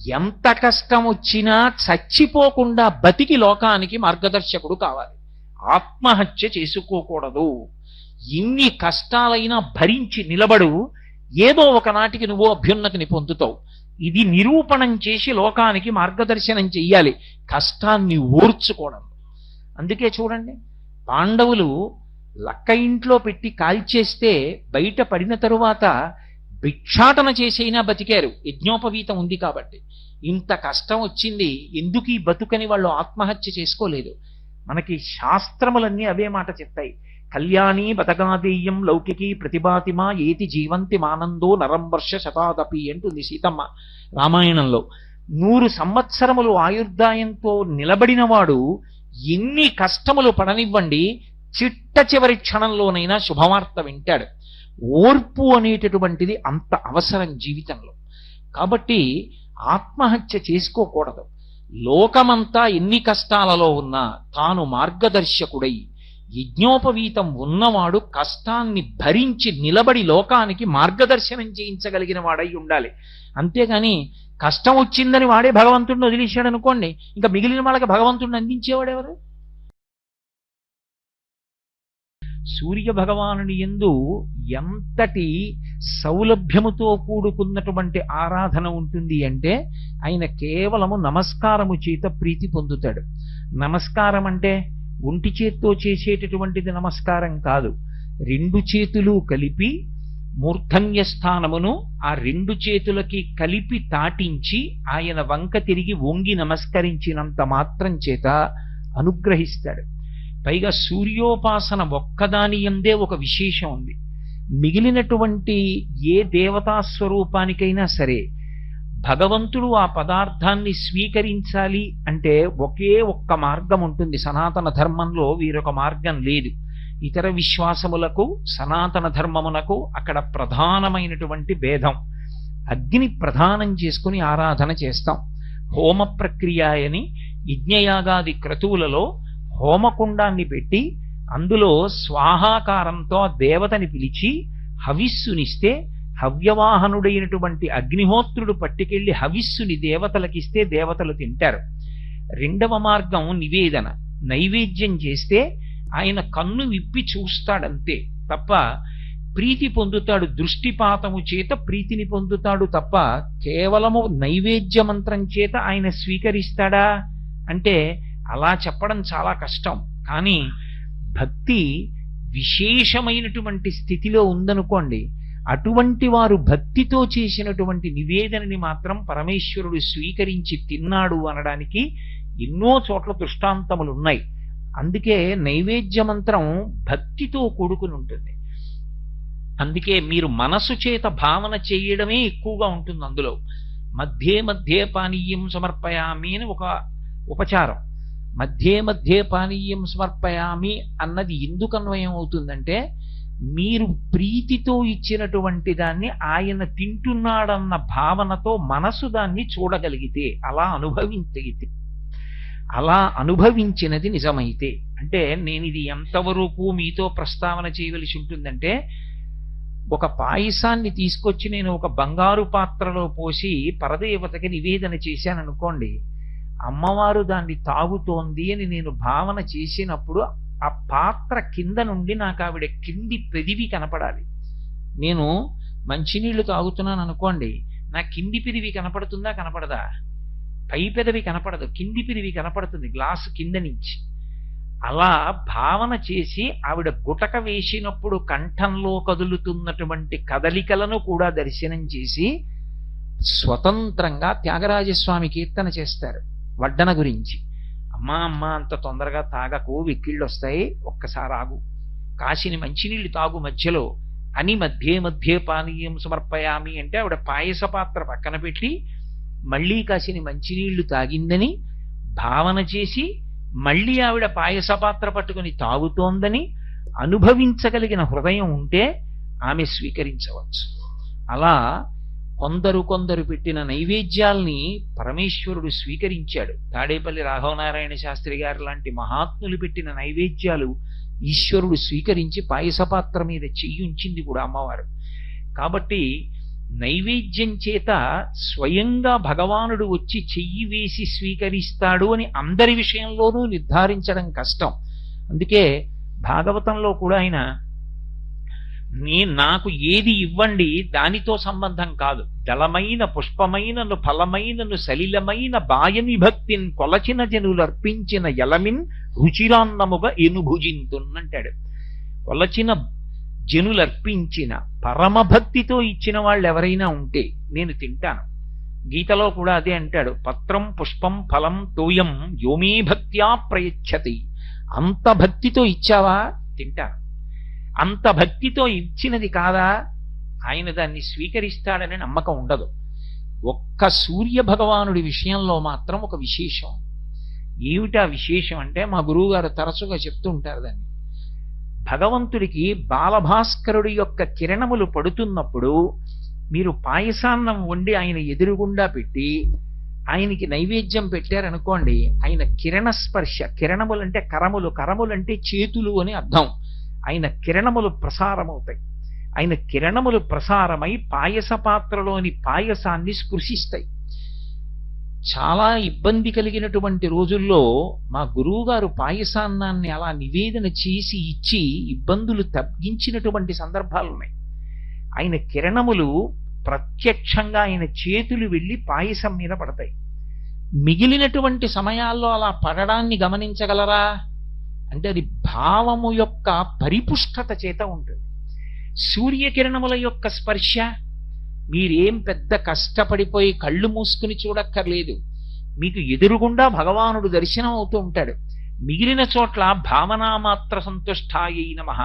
ఎంత కష్టం వచ్చినా చచ్చిపోకుండా బతికి లోకానికి మార్గదర్శకుడు కావాలి. ఆత్మహత్య చేసుకోకూడదు. ఇన్ని కష్టాలైనా భరించి నిలబడు, ఏదో ఒకనాటికి నువ్వు అభ్యున్నతిని పొందుతావు. ఇది నిరూపణం చేసి లోకానికి మార్గదర్శనం చెయ్యాలి, కష్టాన్ని ఓర్చుకోవడం. అందుకే చూడండి, పాండవులు లక్క ఇంట్లో పెట్టి కాల్చేస్తే బయట పడిన తరువాత భిక్షాటన చేసైనా బతికారు, యజ్ఞోపవీతం ఉంది కాబట్టి. ఇంత కష్టం వచ్చింది, ఎందుకు ఈ బతుకని వాళ్ళు ఆత్మహత్య చేసుకోలేదు. మనకి శాస్త్రములన్నీ అవే మాట చెప్తాయి. కళ్యాణి బతగాదేయం లౌకికి ప్రతిభాతిమా ఏతి జీవంతి మానందో నరం వర్ష శతాదపి అంటుంది సీతమ్మ రామాయణంలో. 100 సంవత్సరములు ఆయుర్దాయంతో నిలబడినవాడు ఎన్ని కష్టములు పడనివ్వండి, చిట్ట చివరి క్షణంలోనైనా శుభవార్త వింటాడు. ఓర్పు అనేటటువంటిది అంత అవసరం జీవితంలో. కాబట్టి ఆత్మహత్య చేసుకోకూడదు. లోకమంతా ఎన్ని కష్టాలలో ఉన్నా తాను మార్గదర్శకుడై యజ్ఞోపవీతం ఉన్నవాడు కష్టాన్ని భరించి నిలబడి లోకానికి మార్గదర్శనం చేయించగలిగిన వాడై ఉండాలి. అంతేగాని కష్టం వచ్చిందని వాడే భగవంతుడిని వదిలేశాడు అనుకోండి, ఇంకా మిగిలిన వాళ్ళకి భగవంతుడిని అందించేవాడెవరు? సూర్య భగవానుని యందు ఎంతటి సౌలభ్యముతో కూడుకున్నటువంటి ఆరాధన ఉంటుంది అంటే, ఆయన కేవలము నమస్కారము చేత ప్రీతి పొందుతాడు. నమస్కారం అంటే ఒంటి చేత్తో చేసేటటువంటిది నమస్కారం కాదు. 2 చేతులు కలిపి మూర్ధన్య స్థానమును ఆ 2 చేతులకి కలిపి తాటించి ఆయన వంక తిరిగి వంగి నమస్కరించినంత మాత్రం చేత అనుగ్రహిస్తాడు. పైగా సూర్యోపాసన ఒక్కదాని యందే ఒక విశేషం ఉంది. మిగిలినటువంటి ఏ దేవతా స్వరూపానికైనా సరే భగవంతుడు ఆ పదార్థాన్ని స్వీకరించాలి అంటే ఒకే ఒక్క మార్గం ఉంటుంది. సనాతన ధర్మంలో వీరొక మార్గం లేదు. ఇతర విశ్వాసములకు సనాతన ధర్మమునకు అక్కడ ప్రధానమైనటువంటి భేదం. అగ్ని ప్రధానం చేసుకుని ఆరాధన చేస్తాం. హోమ ప్రక్రియ అని యజ్ఞయాగాది క్రతువులలో హోమకుండాన్ని పెట్టి అందులో స్వాహాకారంతో దేవతని పిలిచి హవిస్సునిస్తే హవ్యవాహనుడైనటువంటి అగ్నిహోత్రుడు పట్టుకెళ్లి హవిస్సుని దేవతలకిస్తే దేవతలు తింటారు. 2వ మార్గం నివేదన. నైవేద్యం చేస్తే ఆయన కన్ను విప్పి చూస్తాడంతే తప్ప ప్రీతి పొందుతాడు. దృష్టిపాతము చేత ప్రీతిని పొందుతాడు తప్ప కేవలము నైవేద్య మంత్రం చేత ఆయన స్వీకరిస్తాడా అంటే అలా చెప్పడం చాలా కష్టం. కానీ భక్తి విశేషమైనటువంటి స్థితిలో ఉందనుకోండి, అటువంటి వారు భక్తితో చేసినటువంటి నివేదనని మాత్రం పరమేశ్వరుడు స్వీకరించి తిన్నాడు అనడానికి ఎన్నో చోట్ల దృష్టాంతములు ఉన్నాయి. అందుకే నైవేద్య మంత్రం భక్తితో కూడుకుని ఉంటుంది. అందుకే మీరు మనసు చేత భావన చేయడమే ఎక్కువగా ఉంటుంది అందులో. మధ్యే మధ్యే పానీయం సమర్పయామి అని ఒక ఉపచారం. మధ్యే మధ్యే పానీయం సమర్పయామి అన్నది ఎందుకు అన్వయం అవుతుందంటే, మీరు ప్రీతితో ఇచ్చినటువంటి దాన్ని ఆయన తింటున్నాడన్న భావనతో మనసు దాన్ని చూడగలిగితే, అలా అనుభవించగలిగితే, అలా అనుభవించినది నిజమైతే. అంటే నేను ఇది ఎంతవరకు మీతో ప్రస్తావన చేయవలసి ఉంటుందంటే, ఒక పాయసాన్ని తీసుకొచ్చి నేను ఒక బంగారు పాత్రలో పోసి పరదేవతకి నివేదన చేశాను అనుకోండి, అమ్మవారు దాన్ని తాగుతోంది అని నేను భావన చేసినప్పుడు ఆ పాత్ర కింద నుండి నాకు ఆవిడ కింది పెదివి కనపడాలి. నేను మంచినీళ్లు తాగుతున్నాను అనుకోండి, నా కింది పెదివి కనపడుతుందా కనపడదా? పై పెదవి కనపడదు, కింది పెదివి కనపడుతుంది గ్లాసు కింద నుంచి. అలా భావన చేసి ఆవిడ గుటక వేసినప్పుడు కంఠంలో కదులుతున్నటువంటి కదలికలను కూడా దర్శనం చేసి స్వతంత్రంగా త్యాగరాజస్వామి కీర్తన చేస్తారు వడ్డన గురించి. అమ్మా అమ్మ అంత తొందరగా తాగకు, వెక్కిళ్ళు వస్తాయి, ఒక్కసారి ఆగు, కాసిని మంచినీళ్ళు తాగు మధ్యలో అని మధ్యే మధ్యే పానీయం సమర్పయామి అంటే ఆవిడ పాయస పాత్ర పక్కన పెట్టి మళ్ళీ కాసిని మంచినీళ్లు తాగిందని భావన చేసి మళ్ళీ ఆవిడ పాయస పాత్ర పట్టుకుని తాగుతోందని అనుభవించగలిగిన హృదయం ఉంటే ఆమె స్వీకరించవచ్చు. అలా కొందరు పెట్టిన నైవేద్యాల్ని పరమేశ్వరుడు స్వీకరించాడు. తాడేపల్లి రాఘవనారాయణ శాస్త్రి గారు లాంటి మహాత్ములు పెట్టిన నైవేద్యాలు ఈశ్వరుడు స్వీకరించి పాయసపాత్ర మీద చెయ్యుంచింది కూడా అమ్మవారు. కాబట్టి నైవేద్యం చేత స్వయంగా భగవానుడు వచ్చి చెయ్యి వేసి స్వీకరిస్తాడు అని అందరి విషయంలోనూ నిర్ధారించడం కష్టం. అందుకే భాగవతంలో కూడా ఆయన నాకు ఏది ఇవ్వండి దానితో సంబంధం కాదు, దళమైన పుష్పమైనను ఫలమైనను సలిలమైన బాయని భక్తిని కొలచిన జనులర్పించిన ఎలమిన్ రుచిరాన్నముగా ఎనుభుజింతున్నంటాడు. కొలచిన జనులర్పించిన పరమభక్తితో ఇచ్చిన వాళ్ళు ఎవరైనా ఉంటే నేను తింటాను. గీతలో కూడా అదే అంటాడు, పత్రం పుష్పం ఫలం తోయం యోమే భక్త్యా ప్రయచ్చతి. అంత భక్తితో ఇచ్చావా తింటాను, అంత భక్తితో ఇచ్చినది కాదా ఆయన దాన్ని స్వీకరిస్తాడని నమ్మకం ఉండదు. ఒక్క సూర్య భగవానుడి విషయంలో మాత్రం ఒక విశేషం. ఏమిటా విశేషం అంటే మా గురువు గారు తరచుగా చెప్తూ ఉంటారు దాన్ని. భగవంతుడికి బాలభాస్కరుడి యొక్క కిరణములు పడుతున్నప్పుడు మీరు పాయసాన్నం వండి ఆయన ఎదురుగుండా పెట్టి ఆయనకి నైవేద్యం పెట్టారనుకోండి, ఆయన కిరణ స్పర్శ, కిరణములంటే కరములు, కరములంటే చేతులు అని అర్థం, ఆయన కిరణములు ప్రసారమవుతాయి. ఆయన కిరణములు ప్రసారమై పాయస పాత్రలోని పాయసాన్ని స్పృశిస్తాయి. చాలా ఇబ్బంది కలిగినటువంటి రోజుల్లో మా గురువు గారు పాయసాన్నాన్ని అలా నివేదన చేసి ఇచ్చి ఇబ్బందులు తగ్గించినటువంటి సందర్భాలు ఉన్నాయి. ఆయన కిరణములు ప్రత్యక్షంగా ఆయన చేతులు వెళ్ళి పాయసం మీద పడతాయి. మిగిలినటువంటి సమయాల్లో అలా పడడాన్ని గమనించగలరా అంటే అది భావము యొక్క పరిపుష్టత చేత ఉంటుంది. సూర్యకిరణముల యొక్క స్పర్శ మీరేం పెద్ద కష్టపడిపోయి కళ్ళు మూసుకుని చూడక్కర్లేదు, మీకు ఎదురుగుండా భగవానుడు దర్శనం అవుతూ ఉంటాడు. మిగిలిన చోట్ల భావనామాత్ర సంతుష్టాయై నమః,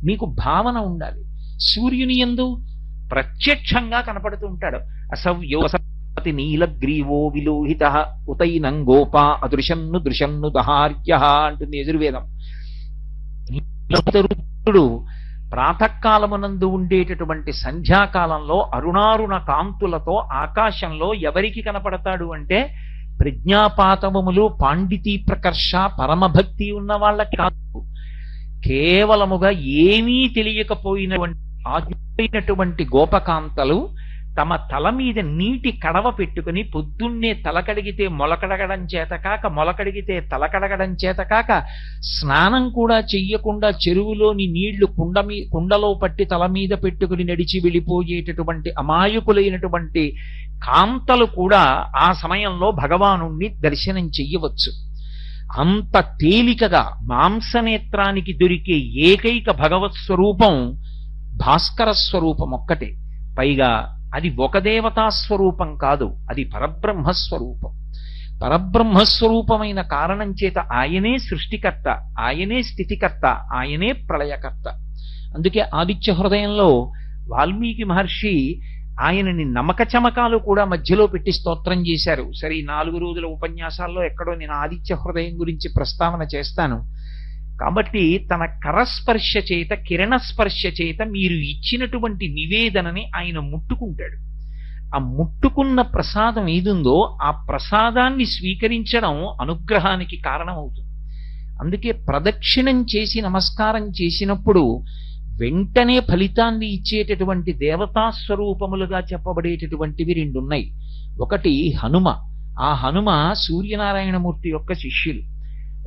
మీకు భావన ఉండాలి. సూర్యుని యందు ప్రత్యక్షంగా కనపడుతూ ఉంటాడు. అసవ్యోసతి నీలగ్రీవో విలోహిత ఉతైనం గోపా అదృశన్ను దృశన్ను దహార్య అంటుంది యజుర్వేదం. ప్రాతకాలమునందు ఉండేటటువంటి సంధ్యాకాలంలో అరుణారుణ కాంతులతో ఆకాశంలో ఎవరికి కనపడతాడు అంటే ప్రజ్ఞాపాతవములు, పాండితీ ప్రకర్ష, పరమభక్తి ఉన్న వాళ్ళకి కాదు, కేవలముగా ఏమీ తెలియకపోయినటువంటి ఆజ్ఞైనటువంటి గోపకాంతలు తమ తల మీద నీటి కడవ పెట్టుకుని పొద్దున్నే తలకడిగితే మొలకడగడం చేతకాక, మొలకడిగితే తలకడగడం చేతకాక, స్నానం కూడా చెయ్యకుండా చెరువులోని నీళ్లు కుండలో పట్టి తల మీద పెట్టుకుని నడిచి వెళ్ళిపోయేటటువంటి అమాయకులైనటువంటి కాంతలు కూడా ఆ సమయంలో భగవానుణ్ణి దర్శనం చెయ్యవచ్చు. అంత తేలికగా మాంసనేత్రానికి దొరికే ఏకైక భగవత్ స్వరూపం భాస్కర స్వరూపం ఒక్కటే. పైగా అది ఒక దేవతా స్వరూపం కాదు, అది పరబ్రహ్మస్వరూపం. పరబ్రహ్మస్వరూపమైన కారణం చేత ఆయనే సృష్టికర్త, ఆయనే స్థితికర్త, ఆయనే ప్రళయకర్త. అందుకే ఆదిత్య హృదయంలో వాల్మీకి మహర్షి ఆయనని నమక చమకాలు కూడా మధ్యలో పెట్టి స్తోత్రం చేశారు. సరే, 4 రోజుల ఉపన్యాసాల్లో ఎక్కడో నేను ఆదిత్య హృదయం గురించి ప్రస్తావన చేస్తాను. కాబట్టి తన కరస్పర్శ చేత, కిరణస్పర్శ చేత మీరు ఇచ్చినటువంటి నివేదనని ఆయన ముట్టుకుంటాడు. ఆ ముట్టుకున్న ప్రసాదం ఏదుందో ఆ ప్రసాదాన్ని స్వీకరించడం అనుగ్రహానికి కారణమవుతుంది. అందుకే ప్రదక్షిణం చేసి నమస్కారం చేసినప్పుడు వెంటనే ఫలితాన్ని ఇచ్చేటటువంటి దేవతా స్వరూపములుగా చెప్పబడేటటువంటివి 2 ఉన్నాయి. ఒకటి హనుమ. ఆ హనుమ సూర్యనారాయణమూర్తి యొక్క శిష్యులు.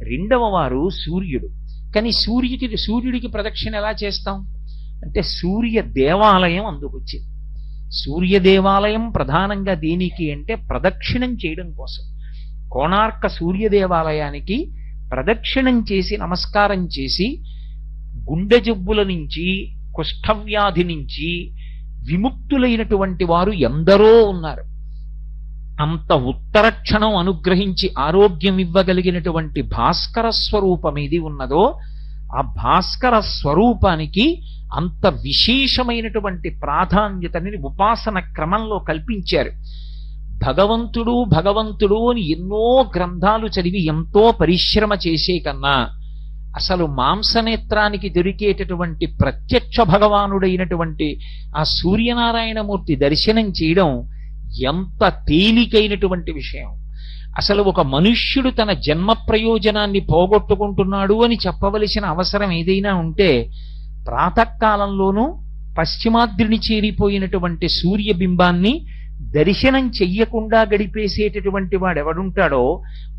2వ వారు సూర్యుడు. కానీ సూర్యుడికి ప్రదక్షిణ ఎలా చేస్తాం అంటే సూర్య దేవాలయం అందుకొచ్చింది. సూర్య దేవాలయం ప్రధానంగా దేనికి అంటే ప్రదక్షిణం చేయడం కోసం. కోణార్క సూర్య దేవాలయానికి ప్రదక్షిణం చేసి నమస్కారం చేసి గుండె జబ్బుల నుంచి, కుష్ఠవ్యాధి నుంచి విముక్తులైనటువంటి వారు ఎందరో ఉన్నారు. అంత ఉత్తరక్షణం అనుగ్రహించి ఆరోగ్యం ఇవ్వగలిగినటువంటి భాస్కర స్వరూపం ఏది ఉన్నదో ఆ భాస్కర స్వరూపానికి అంత విశేషమైనటువంటి ప్రాధాన్యతని ఉపాసన క్రమంలో కల్పించారు. భగవంతుడు భగవంతుడు అని ఎన్నో గ్రంథాలు చదివి ఎంతో పరిశ్రమ చేసే కన్నా అసలు మాంసనేత్రానికి దొరికేటటువంటి ప్రత్యక్ష భగవానుడైనటువంటి ఆ సూర్యనారాయణమూర్తి దర్శనం చేయడం ఎంత తేలికైనటువంటి విషయం. అసలు ఒక మనుష్యుడు తన జన్మ ప్రయోజనాన్ని పోగొట్టుకుంటున్నాడు అని చెప్పవలసిన అవసరం ఏదైనా ఉంటే ప్రాతకాలంలోనూ పశ్చిమాద్రిని చేరిపోయినటువంటి సూర్యబింబాన్ని దర్శనం చెయ్యకుండా గడిపేసేటటువంటి వాడెవడుంటాడో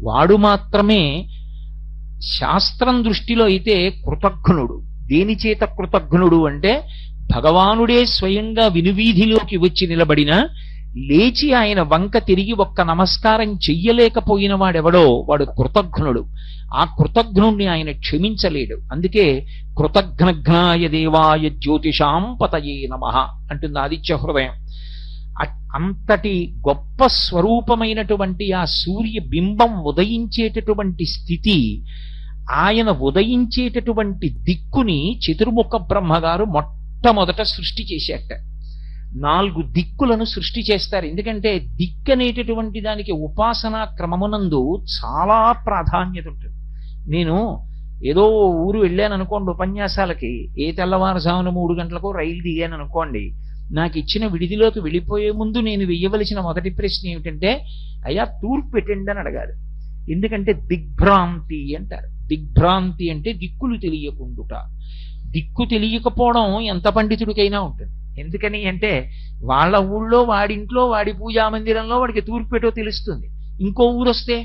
వాడు మాత్రమే శాస్త్రం దృష్టిలో అయితే కృతఘ్నుడు. దేని చేత కృతఘ్నుడు అంటే భగవానుడే స్వయంగా వినువీధిలోకి వచ్చి నిలబడిన లేచి ఆయన వంక తిరిగి ఒక్క నమస్కారం చెయ్యలేకపోయిన వాడెవడో వాడు కృతఘ్నుడు. ఆ కృతఘ్నుణ్ణి ఆయన క్షమించలేడు. అందుకే కృతఘ్నఘ్నాయ దేవాయ జ్యోతిషాం పతయే నమః అంటుంది ఆదిత్య హృదయం. అంతటి గొప్ప స్వరూపమైనటువంటి ఆ సూర్య బింబం ఉదయించేటటువంటి స్థితి, ఆయన ఉదయించేటటువంటి దిక్కుని చతుర్ముఖ బ్రహ్మగారు మొట్టమొదట సృష్టి చేసేట. 4 దిక్కులను సృష్టి చేస్తారు. ఎందుకంటే దిక్కు అనేటటువంటి దానికి ఉపాసనా క్రమమునందు చాలా ప్రాధాన్యత ఉంటుంది. నేను ఏదో ఊరు వెళ్ళాను అనుకోండి ఉపన్యాసాలకి, ఏ తెల్లవారుజామున 3 గంటలకు రైలు దిగాను అనుకోండి, నాకు ఇచ్చిన విడిదిలోకి వెళ్ళిపోయే ముందు నేను వెయ్యవలసిన మొదటి ప్రశ్న ఏమిటంటే, అయ్యా తూర్పు పెట్టండి అని అడగాలి. ఎందుకంటే దిగ్భ్రాంతి అంటారు. దిగ్భ్రాంతి అంటే దిక్కులు తెలియకుండుట. దిక్కు తెలియకపోవడం ఎంత పండితుడికైనా ఉంటుంది. ఎందుకని అంటే వాళ్ళ ఊళ్ళో వాడింట్లో వాడి పూజా మందిరంలో వాడికి తూర్పు పెట్టో తెలుస్తుంది. ఇంకో ఊరు వస్తే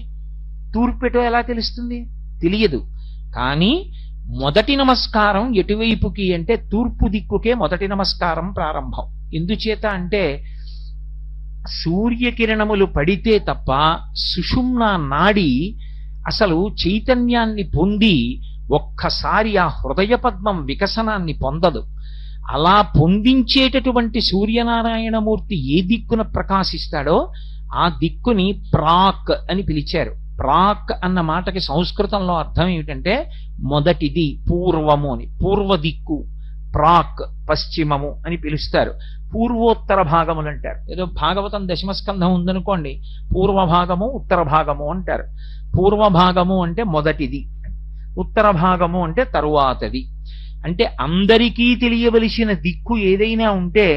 తూర్పు పెట్టో ఎలా తెలుస్తుంది? తెలియదు. కానీ మొదటి నమస్కారం ఎటువైపుకి అంటే తూర్పు దిక్కుకే మొదటి నమస్కారం ప్రారంభం. ఎందుచేత అంటే సూర్యకిరణములు పడితే తప్ప సుషుమ్నా నాడి అసలు చైతన్యాన్ని పొంది ఒక్కసారి ఆ హృదయ పద్మం వికసనాన్ని పొందదు. అలా పొందించేటటువంటి సూర్యనారాయణమూర్తి ఏ దిక్కున ప్రకాశిస్తాడో ఆ దిక్కుని ప్రాక్ అని పిలిచారు. ప్రాక్ అన్న మాటకి సంస్కృతంలో అర్థం ఏమిటంటే మొదటిది, పూర్వము అని. పూర్వ దిక్కు ప్రాక్, పశ్చిమము అని పిలుస్తారు. పూర్వోత్తర భాగములు అంటారు. ఏదో భాగవతం దశమస్కంధం ఉందనుకోండి, పూర్వ భాగము ఉత్తర భాగము అంటారు. పూర్వ భాగము అంటే మొదటిది, ఉత్తర భాగము అంటే తరువాతది. అంటే అందరికీ తెలియవలసిన దిక్కు ఏదైనా ఉంటే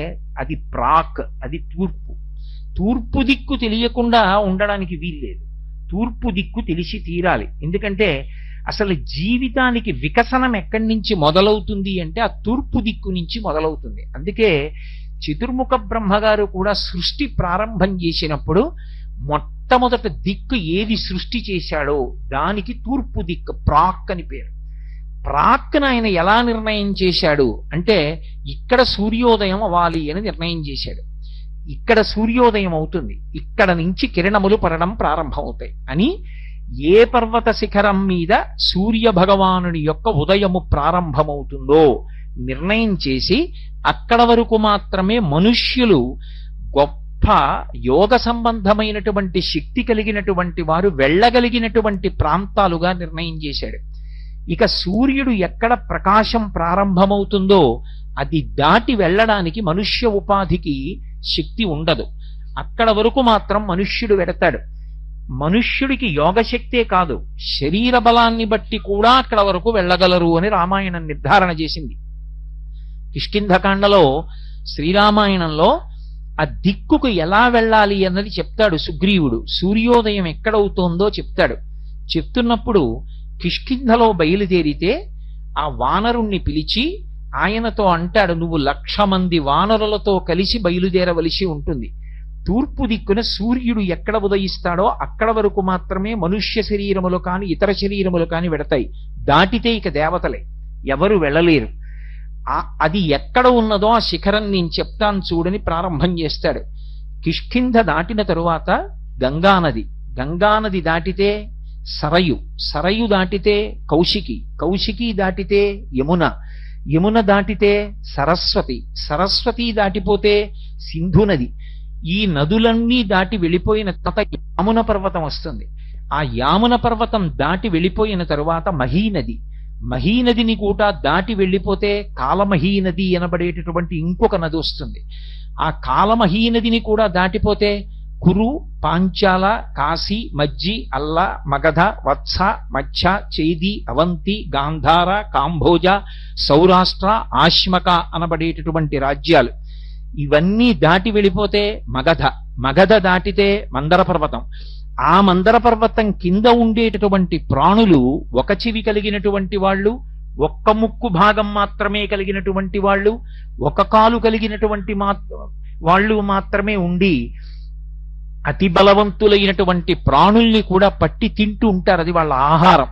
అది ప్రాక్, అది తూర్పు. తూర్పు దిక్కు తెలియకుండా ఉండడానికి వీల్లేదు. తూర్పు దిక్కు తెలిసి తీరాలి. ఎందుకంటే అసలు జీవితానికి వికసనం ఎక్కడి నుంచి మొదలవుతుంది అంటే ఆ తూర్పు దిక్కు నుంచి మొదలవుతుంది. అందుకే చతుర్ముఖ బ్రహ్మగారు కూడా సృష్టి ప్రారంభం చేసినప్పుడు మొట్టమొదట దిక్కు ఏది సృష్టి చేశాడో దానికి తూర్పు దిక్కు ప్రాక్ అని పేరు. ప్రాక్ను ఆయన ఎలా నిర్ణయం చేశాడు అంటే ఇక్కడ సూర్యోదయం అవ్వాలి అని నిర్ణయం చేశాడు. ఇక్కడ సూర్యోదయం అవుతుంది, ఇక్కడ నుంచి కిరణములు పడడం ప్రారంభమవుతాయి అని ఏ పర్వత శిఖరం మీద సూర్య భగవానుని యొక్క ఉదయము ప్రారంభమవుతుందో నిర్ణయం చేసి అక్కడ వరకు మాత్రమే మనుష్యులు గొప్ప యోగ సంబంధమైనటువంటి శక్తి కలిగినటువంటి వారు వెళ్ళగలిగినటువంటి ప్రాంతాలుగా నిర్ణయం చేశాడు. ఇక సూర్యుడు ఎక్కడ ప్రకాశం ప్రారంభమవుతుందో అది దాటి వెళ్ళడానికి మనుష్య ఉపాధికి శక్తి ఉండదు. అక్కడ వరకు మాత్రం మనుష్యుడు వెడతాడు. మనుష్యుడికి యోగశక్తే కాదు, శరీర బలాన్ని బట్టి కూడా అక్కడ వరకు వెళ్ళగలరు అని రామాయణం నిర్ధారణ చేసింది. కిష్కింధకాండలో శ్రీరామాయణంలో ఆ దిక్కుకు ఎలా వెళ్ళాలి అన్నది చెప్తాడు సుగ్రీవుడు. సూర్యోదయం ఎక్కడవుతోందో చెప్తాడు. చెప్తున్నప్పుడు కిష్కింధలో బయలుదేరితే ఆ వానరుణ్ణి పిలిచి ఆయనతో అంటాడు, నువ్వు 1,00,000 మంది వానరులతో కలిసి బయలుదేరవలసి ఉంటుంది. తూర్పు దిక్కున సూర్యుడు ఎక్కడ ఉదయిస్తాడో అక్కడ వరకు మాత్రమే మనుష్య శరీరములు కాని ఇతర శరీరములు కాని వెడతాయి. దాటితే ఇక దేవతలే, ఎవరు వెళ్ళలేరు. అది ఎక్కడ ఉన్నదో ఆ శిఖరం నేను చెప్తాను చూడని ప్రారంభం చేస్తాడు. కిష్కింధ దాటిన తరువాత గంగానది, గంగానది దాటితే సరయు, సరయు దాటితే కౌశికి, కౌశికి దాటితే యమున, యమున దాటితే సరస్వతి, సరస్వతి దాటిపోతే సింధు నది. ఈ నదులన్నీ దాటి వెళ్ళిపోయిన తర్వాత యామున పర్వతం వస్తుంది. ఆ యామున పర్వతం దాటి వెళ్ళిపోయిన తరువాత మహీనది, మహీనదిని కూడా దాటి వెళ్ళిపోతే కాలమహీనది అనబడేటటువంటి ఇంకొక నది వస్తుంది. ఆ కాలమహీనదిని కూడా దాటిపోతే కురు, పాంచాల, కాశీ, మజ్జి, అల్ల, మగధ, వత్స, మచ్చ, చేది, అవంతి, గాంధార, కాంభోజ, సౌరాష్ట్ర, ఆశ్మక అనబడేటటువంటి రాజ్యాలు. ఇవన్నీ దాటి వెళ్ళిపోతే మగధ, మగధ దాటితే మందర పర్వతం. ఆ మందర పర్వతం కింద ఉండేటటువంటి ప్రాణులు ఒక చెవి కలిగినటువంటి వాళ్ళు, ఒక్క ముక్కు భాగం మాత్రమే కలిగినటువంటి వాళ్ళు, ఒక కాలు కలిగినటువంటి వాళ్ళు మాత్రమే ఉండి అతి బలవంతులైనటువంటి ప్రాణుల్ని కూడా పట్టి తింటూ ఉంటారు. అది వాళ్ళ ఆహారం.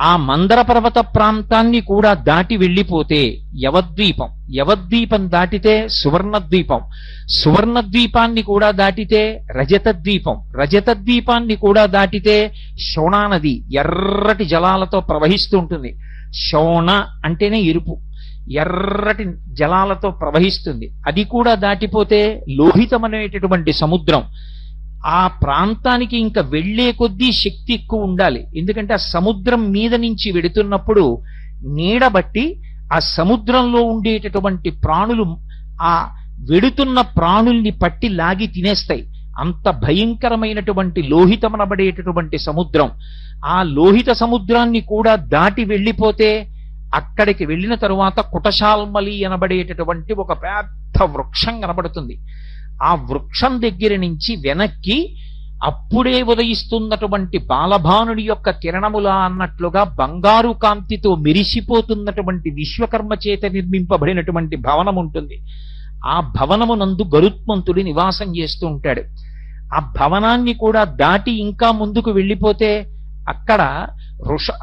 ఆ మందర పర్వత ప్రాంతాన్ని కూడా దాటి వెళ్ళిపోతే యవద్వీపం, యవద్వీపం దాటితే సువర్ణద్వీపం, సువర్ణద్వీపాన్ని కూడా దాటితే రజతద్వీపం, రజతద్వీపాన్ని కూడా దాటితే శోణా నది ఎర్రటి జలాలతో ప్రవహిస్తూ ఉంటుంది. శోణ అంటేనే ఎరుపు, ఎర్రటి జలాలతో ప్రవహిస్తుంది. అది కూడా దాటిపోతే లోహితమనేటటువంటి సముద్రం. ఆ ప్రాంతానికి ఇంకా వెళ్లే కొద్దీ శక్తి ఎక్కువ ఉండాలి. ఎందుకంటే ఆ సముద్రం మీద నుంచి వెడుతున్నప్పుడు నీడబట్టి ఆ సముద్రంలో ఉండేటటువంటి ప్రాణులు ఆ వెడుతున్న ప్రాణుల్ని పట్టి లాగి తినేస్తాయి. అంత భయంకరమైనటువంటి లోహితమనబడేటటువంటి సముద్రం. ఆ లోహిత సముద్రాన్ని కూడా దాటి వెళ్ళిపోతే అక్కడికి వెళ్ళిన తరువాత కుటశాల్మలి అనబడేటటువంటి ఒక పెద్ద వృక్షం కనబడుతుంది. ఆ వృక్షం దగ్గర నుంచి వెనక్కి అప్పుడే ఉదయిస్తున్నటువంటి బాలభానుడి యొక్క కిరణములా అన్నట్లుగా బంగారు కాంతితో మెరిసిపోతున్నటువంటి విశ్వకర్మ చేత నిర్మింపబడినటువంటి భవనం ఉంటుంది. ఆ భవనమునందు గరుత్మంతుడి నివాసం చేస్తూ ఉంటాడు. ఆ భవనాన్ని కూడా దాటి ఇంకా ముందుకు వెళ్ళిపోతే అక్కడ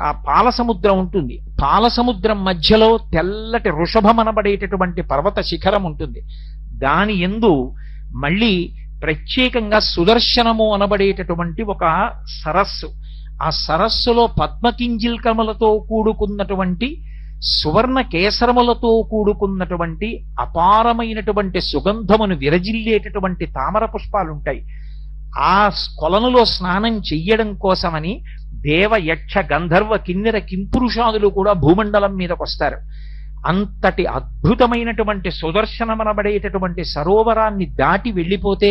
ఆ పాలసముద్రం ఉంటుంది. పాలసముద్రం మధ్యలో తెల్లటి వృషభమనబడేటటువంటి పర్వత శిఖరం ఉంటుంది. దాని యందు మళ్ళీ ప్రత్యేకంగా సుదర్శనము అనబడేటటువంటి ఒక సరస్సు. ఆ సరస్సులో పద్మకింజిల్కములతో కూడుకున్నటువంటి సువర్ణ కేసరములతో కూడుకున్నటువంటి అపారమైనటువంటి సుగంధమును విరజిల్లేటటువంటి తామర పుష్పాలుంటాయి. ఆ కొలనులో స్నానం చెయ్యడం కోసమని దేవ యక్ష గంధర్వ కిన్నెర కింపురుషాదులు కూడా భూమండలం మీదకి వస్తారు. అంతటి అద్భుతమైనటువంటి సుదర్శనమనబడేటటువంటి సరోవరాన్ని దాటి వెళ్ళిపోతే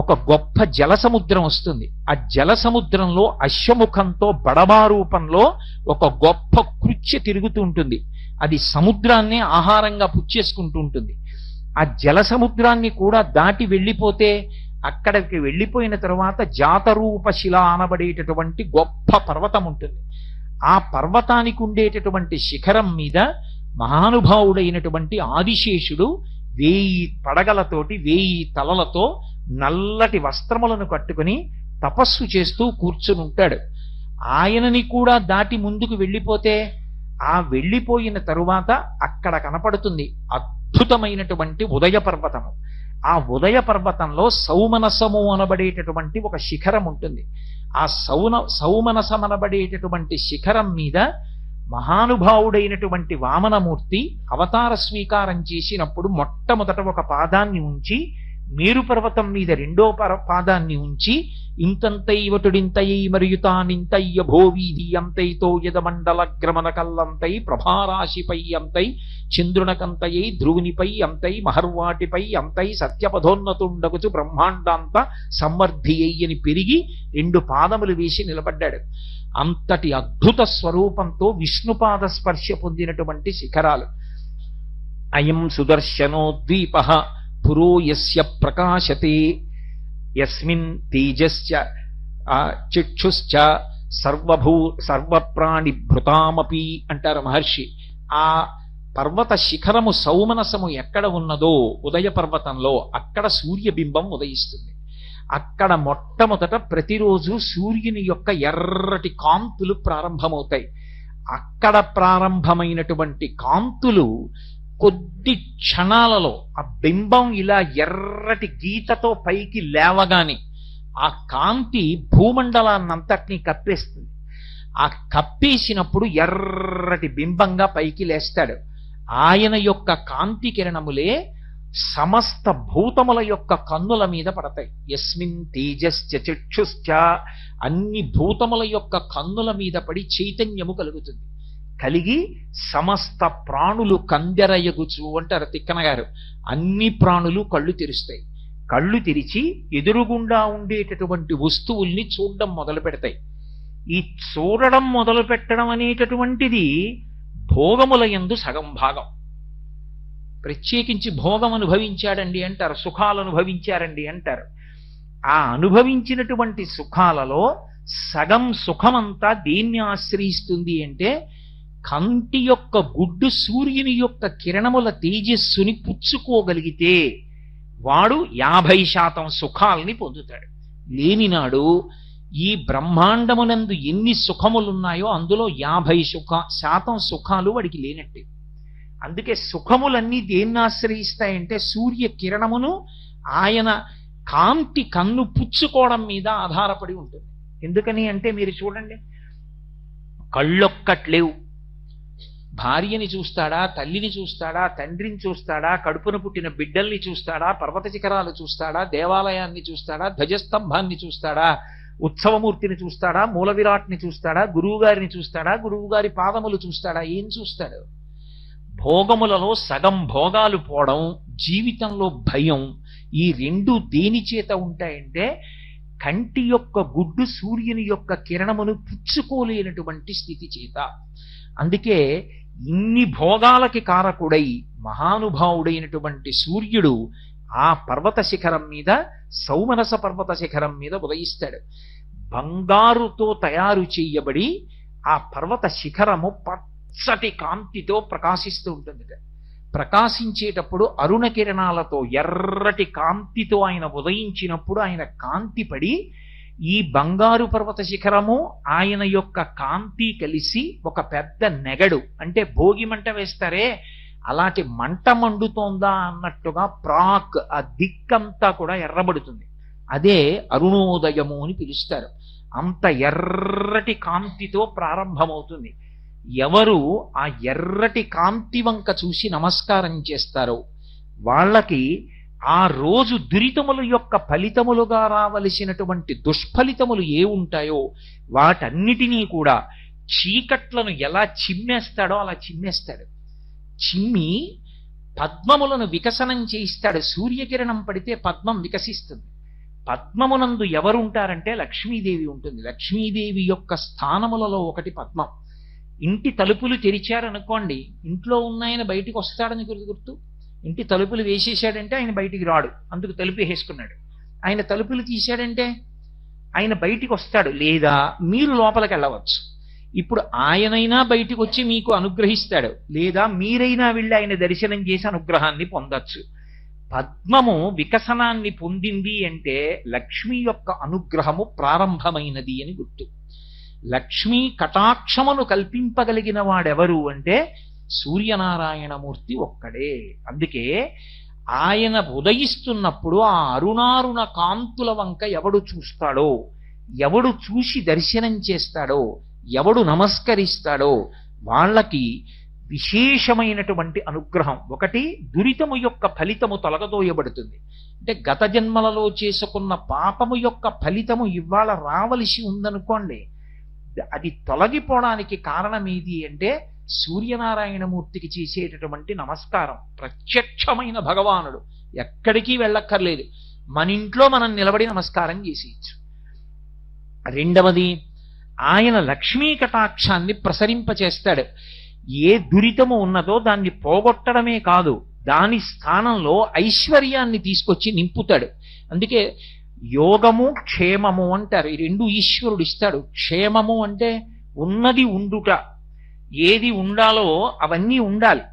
ఒక గొప్ప జలసముద్రం వస్తుంది. ఆ జలసముద్రంలో అశ్వముఖంతో బడబా రూపంలో ఒక గొప్ప కృత్య తిరుగుతూ ఉంటుంది. అది సముద్రాన్ని ఆహారంగా పుచ్చేసుకుంటూ ఉంటుంది. ఆ జలసముద్రాన్ని కూడా దాటి వెళ్ళిపోతే అక్కడికి వెళ్ళిపోయిన తరువాత జాతరూప శిల అనబడేటటువంటి గొప్ప పర్వతం ఉంటుంది. ఆ పర్వతానికి ఉండేటటువంటి శిఖరం మీద మహానుభావుడైనటువంటి ఆదిశేషుడు 1000 పడగలతోటి 1000 తలలతో నల్లటి వస్త్రములను కట్టుకుని తపస్సు చేస్తూ కూర్చుని ఉంటాడు. ఆయనని కూడా దాటి ముందుకు వెళ్ళిపోతే ఆ వెళ్ళిపోయిన తరువాత అక్కడ కనపడుతుంది అద్భుతమైనటువంటి ఉదయ పర్వతము. ఆ ఉదయ పర్వతంలో సౌమనసము అనబడేటటువంటి ఒక శిఖరం ఉంటుంది. ఆ సౌమనసమనబడేటటువంటి శిఖరం మీద మహానుభావుడైనటువంటి వామనమూర్తి అవతార స్వీకారం చేసినప్పుడు మొట్టమొదట ఒక పాదాన్ని ఉంచి మేరు పర్వతం మీద రెండో పాదాన్ని ఉంచి ఇంతంతైవటుడింతయై మరియుతానింతయ్య భోవీధి అంతైతో యదమండల గ్రమణ కల్లంతై ప్రభారాశిపై అంతై చంద్రునకంతయై ధ్రువునిపై అంతై మహర్వాటిపై అంతై సత్యపథోన్నతుండగుచు బ్రహ్మాండాంత సంవర్ధి అయ్యని పెరిగి 2 పాదములు వేసి నిలబడ్డాడు. అంతటి అద్భుత స్వరూపంతో విష్ణుపాద స్పర్శ పొందినటువంటి శిఖరాలు. అయం సుదర్శనో ద్వీప పురో యస్య ప్రకాశతే యస్మిన్ తేజశ్చ చక్షుశ్చ సర్వప్రాణిభృతామపి అంటారు మహర్షి. ఆ పర్వత శిఖరము సౌమనసము ఎక్కడ ఉన్నదో ఉదయ పర్వతంలో అక్కడ సూర్యబింబం ఉదయిస్తుంది. అక్కడ మొట్టమొదట ప్రతిరోజు సూర్యుని యొక్క ఎర్రటి కాంతులు ప్రారంభమవుతాయి. అక్కడ ప్రారంభమైనటువంటి కాంతులు కొద్ది క్షణాలలో ఆ బింబం ఇలా ఎర్రటి గీతతో పైకి లేవగానే ఆ కాంతి భూమండలాన్నంతటినీ కప్పేస్తుంది. ఆ కప్పేసినప్పుడు ఎర్రటి బింబంగా పైకి లేస్తాడు. ఆయన యొక్క కాంతి కిరణములే సమస్త భూతముల యొక్క కన్నుల మీద పడతాయి. యస్మిన్ తేజశ్చ చక్షుశ్చ అన్ని భూతముల యొక్క కన్నుల మీద పడి చైతన్యము కలుగుతుంది. కలిగి సమస్త ప్రాణులు కందెరయగుచు అంటారు తిక్కన గారు. అన్ని ప్రాణులు కళ్ళు తెరుస్తాయి. కళ్ళు తెరిచి ఎదురుగుండా ఉండేటటువంటి వస్తువుల్ని చూడడం మొదలు పెడతాయి. ఈ చూడడం మొదలు పెట్టడం అనేటటువంటిది భోగముల యందు సగం భాగం. ప్రత్యేకించి భోగం అనుభవించాడండి అంటారు, సుఖాలు అనుభవించారండి అంటారు. ఆ అనుభవించినటువంటి సుఖాలలో సగం సుఖమంతా దేన్ని ఆశ్రయిస్తుంది అంటే కంటి యొక్క గుడ్డు సూర్యుని యొక్క కిరణముల తేజస్సుని పుచ్చుకోగలిగితే వాడు 50% సుఖాల్ని పొందుతాడు. లేనినాడు ఈ బ్రహ్మాండమునందు ఎన్ని సుఖములున్నాయో అందులో 50% సుఖాలు వాడికి లేనట్టే. అందుకే సుఖములన్నీ దేన్ని ఆశ్రయిస్తాయంటే సూర్య కిరణమును ఆయన కాంతి కన్ను పుచ్చుకోవడం మీద ఆధారపడి ఉంటుంది. ఎందుకని అంటే మీరు చూడండి, కళ్ళొక్కట్లేవు. భార్యని చూస్తాడా, తల్లిని చూస్తాడా, తండ్రిని చూస్తాడా, కడుపున పుట్టిన బిడ్డల్ని చూస్తాడా, పర్వత శిఖరాలు చూస్తాడా, దేవాలయాన్ని చూస్తాడా, ధ్వజస్తంభాన్ని చూస్తాడా, ఉత్సవమూర్తిని చూస్తాడా, మూల విరాట్ని చూస్తాడా, గురువుగారిని చూస్తాడా, గురువుగారి పాదములు చూస్తాడా? ఏం చూస్తాడు? భోగములలో సగం భోగాలు పోవడం, జీవితంలో భయం, ఈ రెండు దేని చేత ఉంటాయంటే కంటి యొక్క గుడ్డు సూర్యుని యొక్క కిరణమును పుచ్చుకోలేనటువంటి స్థితి చేత. అందుకే ఇన్ని భోగాలకి కారకుడై మహానుభావుడైనటువంటి సూర్యుడు ఆ పర్వత శిఖరం మీద, సౌమనస పర్వత శిఖరం మీద ఉదయిస్తాడు. బంగారుతో తయారు చేయబడి ఆ పర్వత శిఖరము పచ్చటి కాంతితో ప్రకాశిస్తూ ఉంటుంది. ప్రకాశించేటప్పుడు అరుణ కిరణాలతో ఎర్రటి కాంతితో ఆయన ఉదయించినప్పుడు ఆయన కాంతి పడి ఈ బంగారు పర్వత శిఖరము ఆయన యొక్క కాంతి కలిసి ఒక పెద్ద నెగడు, అంటే భోగి మంట వేస్తారే అలాంటి మంట మండుతోందా అన్నట్టుగా ప్రాక్ ఆ దిక్కంతా కూడా ఎర్రబడుతుంది. అదే అరుణోదయము అని పిలుస్తారు. అంత ఎర్రటి కాంతితో ప్రారంభమవుతుంది. ఎవరు ఆ ఎర్రటి కాంతి వంక చూసి నమస్కారం చేస్తారో వాళ్ళకి ఆ రోజు దురితముల యొక్క ఫలితములుగా రావలసినటువంటి దుష్ఫలితములు ఏ ఉంటాయో వాటన్నిటినీ కూడా చీకట్లను ఎలా చిమ్మేస్తాడో అలా చిమ్మేస్తాడు. చిమ్మి పద్మములను వికసనం చేయిస్తాడు. సూర్యకిరణం పడితే పద్మం వికసిస్తుంది. పద్మమునందు ఎవరుంటారంటే లక్ష్మీదేవి ఉంటుంది. లక్ష్మీదేవి యొక్క స్థానములలో ఒకటి పద్మం. ఇంటి తలుపులు తెరిచారనుకోండి, ఇంట్లో ఉన్నాయన బయటికి వస్తాడని గుర్తు. ఇంటి తలుపులు వేసేసాడంటే ఆయన బయటికి రాడు, అందుకు తలుపు వేసుకున్నాడు. ఆయన తలుపులు తీశాడంటే ఆయన బయటికి వస్తాడు, లేదా మీరు లోపలికి వెళ్ళవచ్చు. ఇప్పుడు ఆయనైనా బయటికి వచ్చి మీకు అనుగ్రహిస్తాడు, లేదా మీరైనా వెళ్ళి ఆయన దర్శనం చేసి అనుగ్రహాన్ని పొందొచ్చు. పద్మము వికసనాన్ని పొందింది అంటే లక్ష్మి యొక్క అనుగ్రహము ప్రారంభమైనది అని గుర్తు. లక్ష్మీ కటాక్షమును కల్పింపగలిగిన వాడెవరు అంటే సూర్యనారాయణమూర్తి ఒక్కడే. అందుకే ఆయన ఉదయిస్తున్నప్పుడు ఆ అరుణారుణ కాంతుల వంక ఎవడు చూస్తాడో, ఎవడు చూసి దర్శనం చేస్తాడో, ఎవడు నమస్కరిస్తాడో వాళ్ళకి విశేషమైనటువంటి అనుగ్రహం. ఒకటి, దురితము యొక్క ఫలితము తొలగదోయబడుతుంది. అంటే గత జన్మలలో చేసుకున్న పాపము యొక్క ఫలితము ఇవాళ రావలసి ఉందనుకోండి, అది తొలగిపోవడానికి కారణం ఏది అంటే సూర్యనారాయణమూర్తికి చేసేటటువంటి నమస్కారం. ప్రత్యక్షమైన భగవానుడు, ఎక్కడికి వెళ్ళక్కర్లేదు, మన ఇంట్లో మనం నిలబడి నమస్కారం చేసేయచ్చు. రెండవది, ఆయన లక్ష్మీ కటాక్షాన్ని ప్రసరింపచేస్తాడు. ఏ దురితము ఉన్నదో దాన్ని పోగొట్టడమే కాదు, దాని స్థానంలో ఐశ్వర్యాన్ని తీసుకొచ్చి నింపుతాడు. అందుకే యోగము క్షేమము అంటారు. ఈ రెండు ఈశ్వరుడు ఇస్తాడు. క్షేమము అంటే ఉన్నది ఉండుట, ఏది ఉండాలో అవన్నీ ఉండాలి.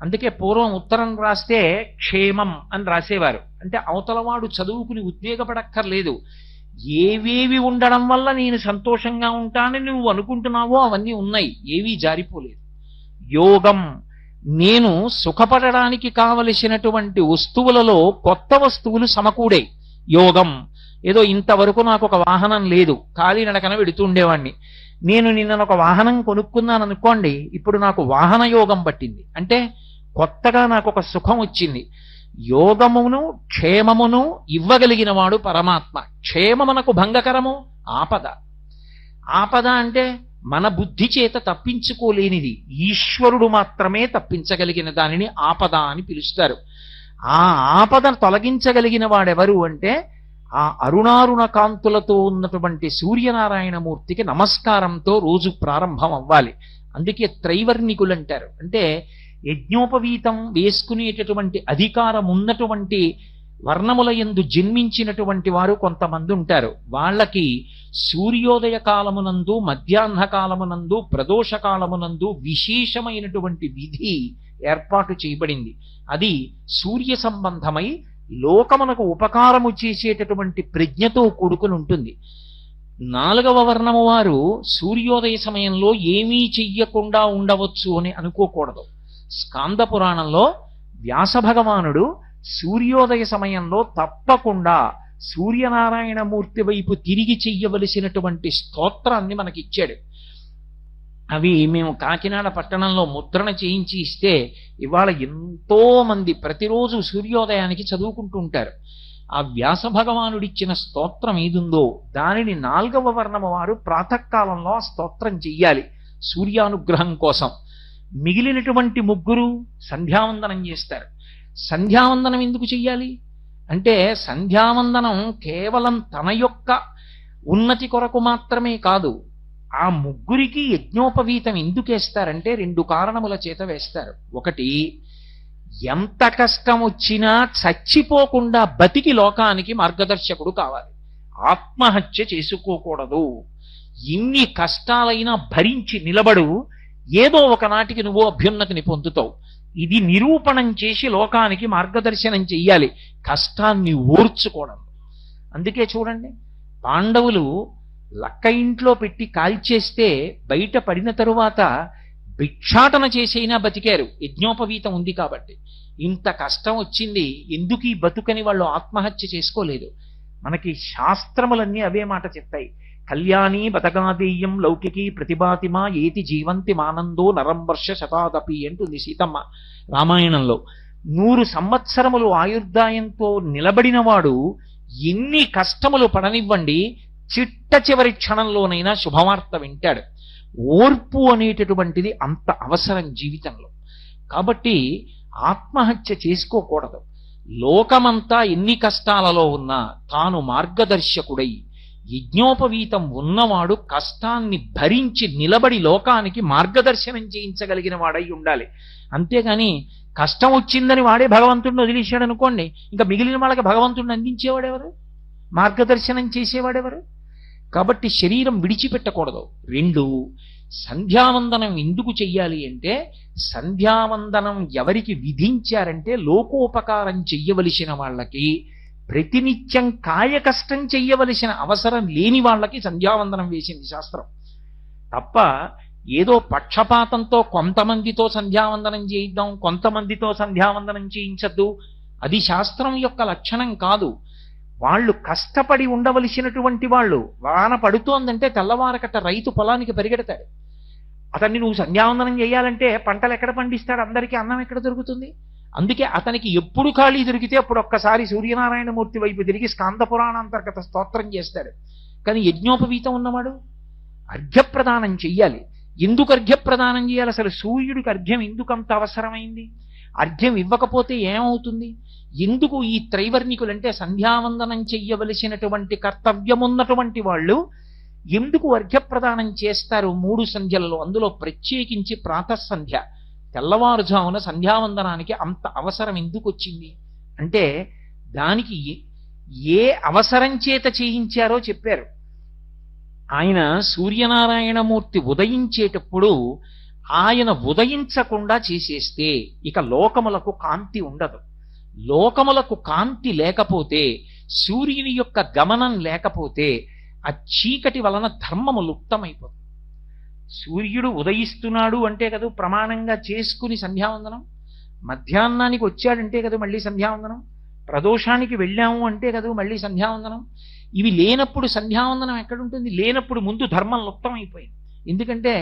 అందుకే పూర్వం ఉత్తరం రాస్తే క్షేమం అని రాసేవారు. అంటే అవతలవాడు చదువుకుని ఉద్వేగపడక్కర్లేదు, ఏవేవి ఉండడం వల్ల నేను సంతోషంగా ఉంటానని నువ్వు అనుకుంటున్నావో అవన్నీ ఉన్నాయి, ఏవీ జారిపోలేదు. యోగం, నేను సుఖపడడానికి కావలసినటువంటి వస్తువులలో కొత్త వస్తువులు సమకూడే యోగం. ఏదో ఇంతవరకు నాకు ఒక వాహనం లేదు, కాలినడకన వెడుతుండేవాణ్ణి, నేను నిన్న ఒక వాహనం కొనుక్కున్నాను అనుకోండి, ఇప్పుడు నాకు వాహన యోగం పట్టింది, అంటే కొత్తగా నాకు ఒక సుఖం వచ్చింది. యోగమును క్షేమమును ఇవ్వగలిగిన వాడు పరమాత్మ. క్షేమమునకు భంగకరము ఆపద. ఆపద అంటే మన బుద్ధి చేత తప్పించుకోలేనిది, ఈశ్వరుడు మాత్రమే తప్పించగలిగిన దానిని ఆపద అని పిలుస్తారు. ఆ ఆపదను తొలగించగలిగిన వాడెవరు అంటే ఆ అరుణారుణ కాంతులతో ఉన్నటువంటి సూర్యనారాయణమూర్తికి నమస్కారంతో రోజు ప్రారంభం అవ్వాలి. అందుకే త్రైవర్ణికులు అంటారు. అంటే యజ్ఞోపవీతం వేసుకునేటటువంటి అధికారం ఉన్నటువంటి వర్ణముల యందు జన్మించినటువంటి వారు కొంతమంది ఉంటారు. వాళ్ళకి సూర్యోదయ కాలమునందు, మధ్యాహ్న కాలమునందు, ప్రదోష కాలమునందు విశేషమైనటువంటి విధి ఏర్పాటు చేయబడింది. అది సూర్య సంబంధమై లోకమునకు ఉపకారము చేసేటటువంటి ప్రజ్ఞతో కూడుకుని ఉంటుంది. 4వ వర్ణము వారు సూర్యోదయ సమయంలో ఏమీ చెయ్యకుండా ఉండవచ్చు అని అనుకోకూడదు. స్కాంద పురాణంలో వ్యాస భగవానుడు సూర్యోదయ సమయంలో తప్పకుండా సూర్యనారాయణమూర్తి వైపు తిరిగి చెయ్యవలసినటువంటి స్తోత్రాన్ని మనకిచ్చాడు. అవి మేము కాకినాడ పట్టణంలో ముద్రణ చేయించి ఇస్తే ఇవాళ ఎంతో మంది ప్రతిరోజు సూర్యోదయానికి చదువుకుంటూ ఉంటారు. ఆ వ్యాస భగవానుడిచ్చిన స్తోత్రం ఏదుందో దానిని 4వ వర్ణము వారు ప్రాతకాలంలో ఆ స్తోత్రం చెయ్యాలి సూర్యానుగ్రహం కోసం. మిగిలినటువంటి ముగ్గురు సంధ్యావందనం చేస్తారు. సంధ్యావందనం ఎందుకు చెయ్యాలి అంటే, సంధ్యావందనం కేవలం తన యొక్క ఉన్నతి కొరకు మాత్రమే కాదు. ఆ ముగ్గురికి యజ్ఞోపవీతం ఎందుకు వేస్తారంటే 2 కారణముల చేత వేస్తారు. ఒకటి, ఎంత కష్టం వచ్చినా చచ్చిపోకుండా బతికి లోకానికి మార్గదర్శకుడు కావాలి. ఆత్మహత్య చేసుకోకూడదు. ఇన్ని కష్టాలైనా భరించి నిలబడు, ఏదో ఒకనాటికి నువ్వు అభ్యున్నతిని పొందుతావు. ఇది నిరూపణం చేసి లోకానికి మార్గదర్శనం చెయ్యాలి, కష్టాన్ని ఓర్చుకోవడం. అందుకే చూడండి, పాండవులు లక్క ఇంట్లో పెట్టి కాల్చేస్తే బయట పడిన తరువాత భిక్షాటన చేసైనా బతికారు, యజ్ఞోపవీతం ఉంది కాబట్టి. ఇంత కష్టం వచ్చింది, ఎందుకు ఈ బతుకని వాళ్ళు ఆత్మహత్య చేసుకోలేదు. మనకి శాస్త్రములన్నీ అవే మాట చెప్తాయి. కళ్యాణి బతకాదేయం లౌకికి ప్రతిభాతిమా ఏతి జీవంతి మానందో నరం వర్ష శతాదపి అంటుంది సీతమ్మ రామాయణంలో. 100 సంవత్సరములు ఆయుర్దాయంతో నిలబడినవాడు ఎన్ని కష్టములు పడనివ్వండి, చిట్ట చివరి క్షణంలోనైనా శుభవార్త వింటాడు. ఓర్పు అనేటటువంటిది అంత అవసరం జీవితంలో. కాబట్టి ఆత్మహత్య చేసుకోకూడదు. లోకమంతా ఎన్ని కష్టాలలో ఉన్నా తాను మార్గదర్శకుడై యజ్ఞోపవీతం ఉన్నవాడు కష్టాన్ని భరించి నిలబడి లోకానికి మార్గదర్శనం చేయించగలిగిన వాడై ఉండాలి. అంతేగాని కష్టం వచ్చిందని వాడే భగవంతుడిని వదిలేశాడు అనుకోండి, ఇంకా మిగిలిన వాళ్ళకి భగవంతుడిని అందించేవాడెవరు, మార్గదర్శనం చేసేవాడెవరు? కాబట్టి శరీరం విడిచిపెట్టకూడదు. 2, సంధ్యావందనం ఎందుకు చెయ్యాలి అంటే, సంధ్యావందనం ఎవరికి విధించారంటే లోకోపకారం చెయ్యవలసిన వాళ్ళకి, ప్రతినిత్యం కాయ కష్టం చెయ్యవలసిన అవసరం లేని వాళ్ళకి సంధ్యావందనం వేసింది శాస్త్రం. తప్ప ఏదో పక్షపాతంతో కొంతమందితో సంధ్యావందనం చేయిద్దాం, కొంతమందితో సంధ్యావందనం చేయించద్దు, అది శాస్త్రం యొక్క లక్షణం కాదు. వాళ్ళు కష్టపడి ఉండవలసినటువంటి వాళ్ళు, వాన పడుతోందంటే తెల్లవారకట్ట రైతు పొలానికి పరిగెడతాడు. అతన్ని నువ్వు సంధ్యావందనం చేయాలంటే పంటలు ఎక్కడ పండిస్తాడు, అందరికీ అన్నం ఎక్కడ దొరుకుతుంది? అందుకే అతనికి ఎప్పుడు ఖాళీ దొరికితే అప్పుడు ఒక్కసారి సూర్యనారాయణమూర్తి వైపు తిరిగి స్కాంద పురాణాంతర్గత స్తోత్రం చేస్తాడు. కానీ యజ్ఞోపవీతం ఉన్నవాడు అర్ఘ్యప్రదానం చెయ్యాలి. ఎందుకు అర్ఘ్యప్రదానం చేయాలి? అసలు సూర్యుడికి అర్ఘ్యం ఎందుకు అంత అవసరమైంది? అర్ఘ్యం ఇవ్వకపోతే ఏమవుతుంది? ఎందుకు ఈ త్రైవర్ణికులంటే సంధ్యావందనం చెయ్యవలసినటువంటి కర్తవ్యమున్నటువంటి వాళ్ళు ఎందుకు అర్ఘ్యప్రదానం చేస్తారు 3 సంధ్యలలో? అందులో ప్రత్యేకించి ప్రాతఃసంధ్య, తెల్లవారుజామున సంధ్యావందనానికి అంత అవసరం ఎందుకు వచ్చింది అంటే, దానికి ఏ అవసరం చేత చేయించారో చెప్పారు. ఆయన సూర్యనారాయణమూర్తి ఉదయించేటప్పుడు ఆయన ఉదయించకుండా చేసేస్తే ఇక లోకములకు కాంతి ఉండదు. లోకములకు కాంతి లేకపోతే, సూర్యుని యొక్క గమనం లేకపోతే ఆ చీకటి వలన ధర్మము లుప్తమైపోతుంది. సూర్యుడు ఉదయిస్తున్నాడు అంటే కదా ప్రమాణంగా చేసుకుని సంధ్యావందనం, మధ్యాహ్నానికి వచ్చాడంటే కదా మళ్ళీ సంధ్యావందనం, ప్రదోషానికి వెళ్ళాము అంటే కదా మళ్ళీ సంధ్యావందనం. ఇవి లేనప్పుడు సంధ్యావందనం ఎక్కడుంటుంది? లేనప్పుడు ముందు ధర్మం లుప్తమైపోయింది. ఎందుకంటే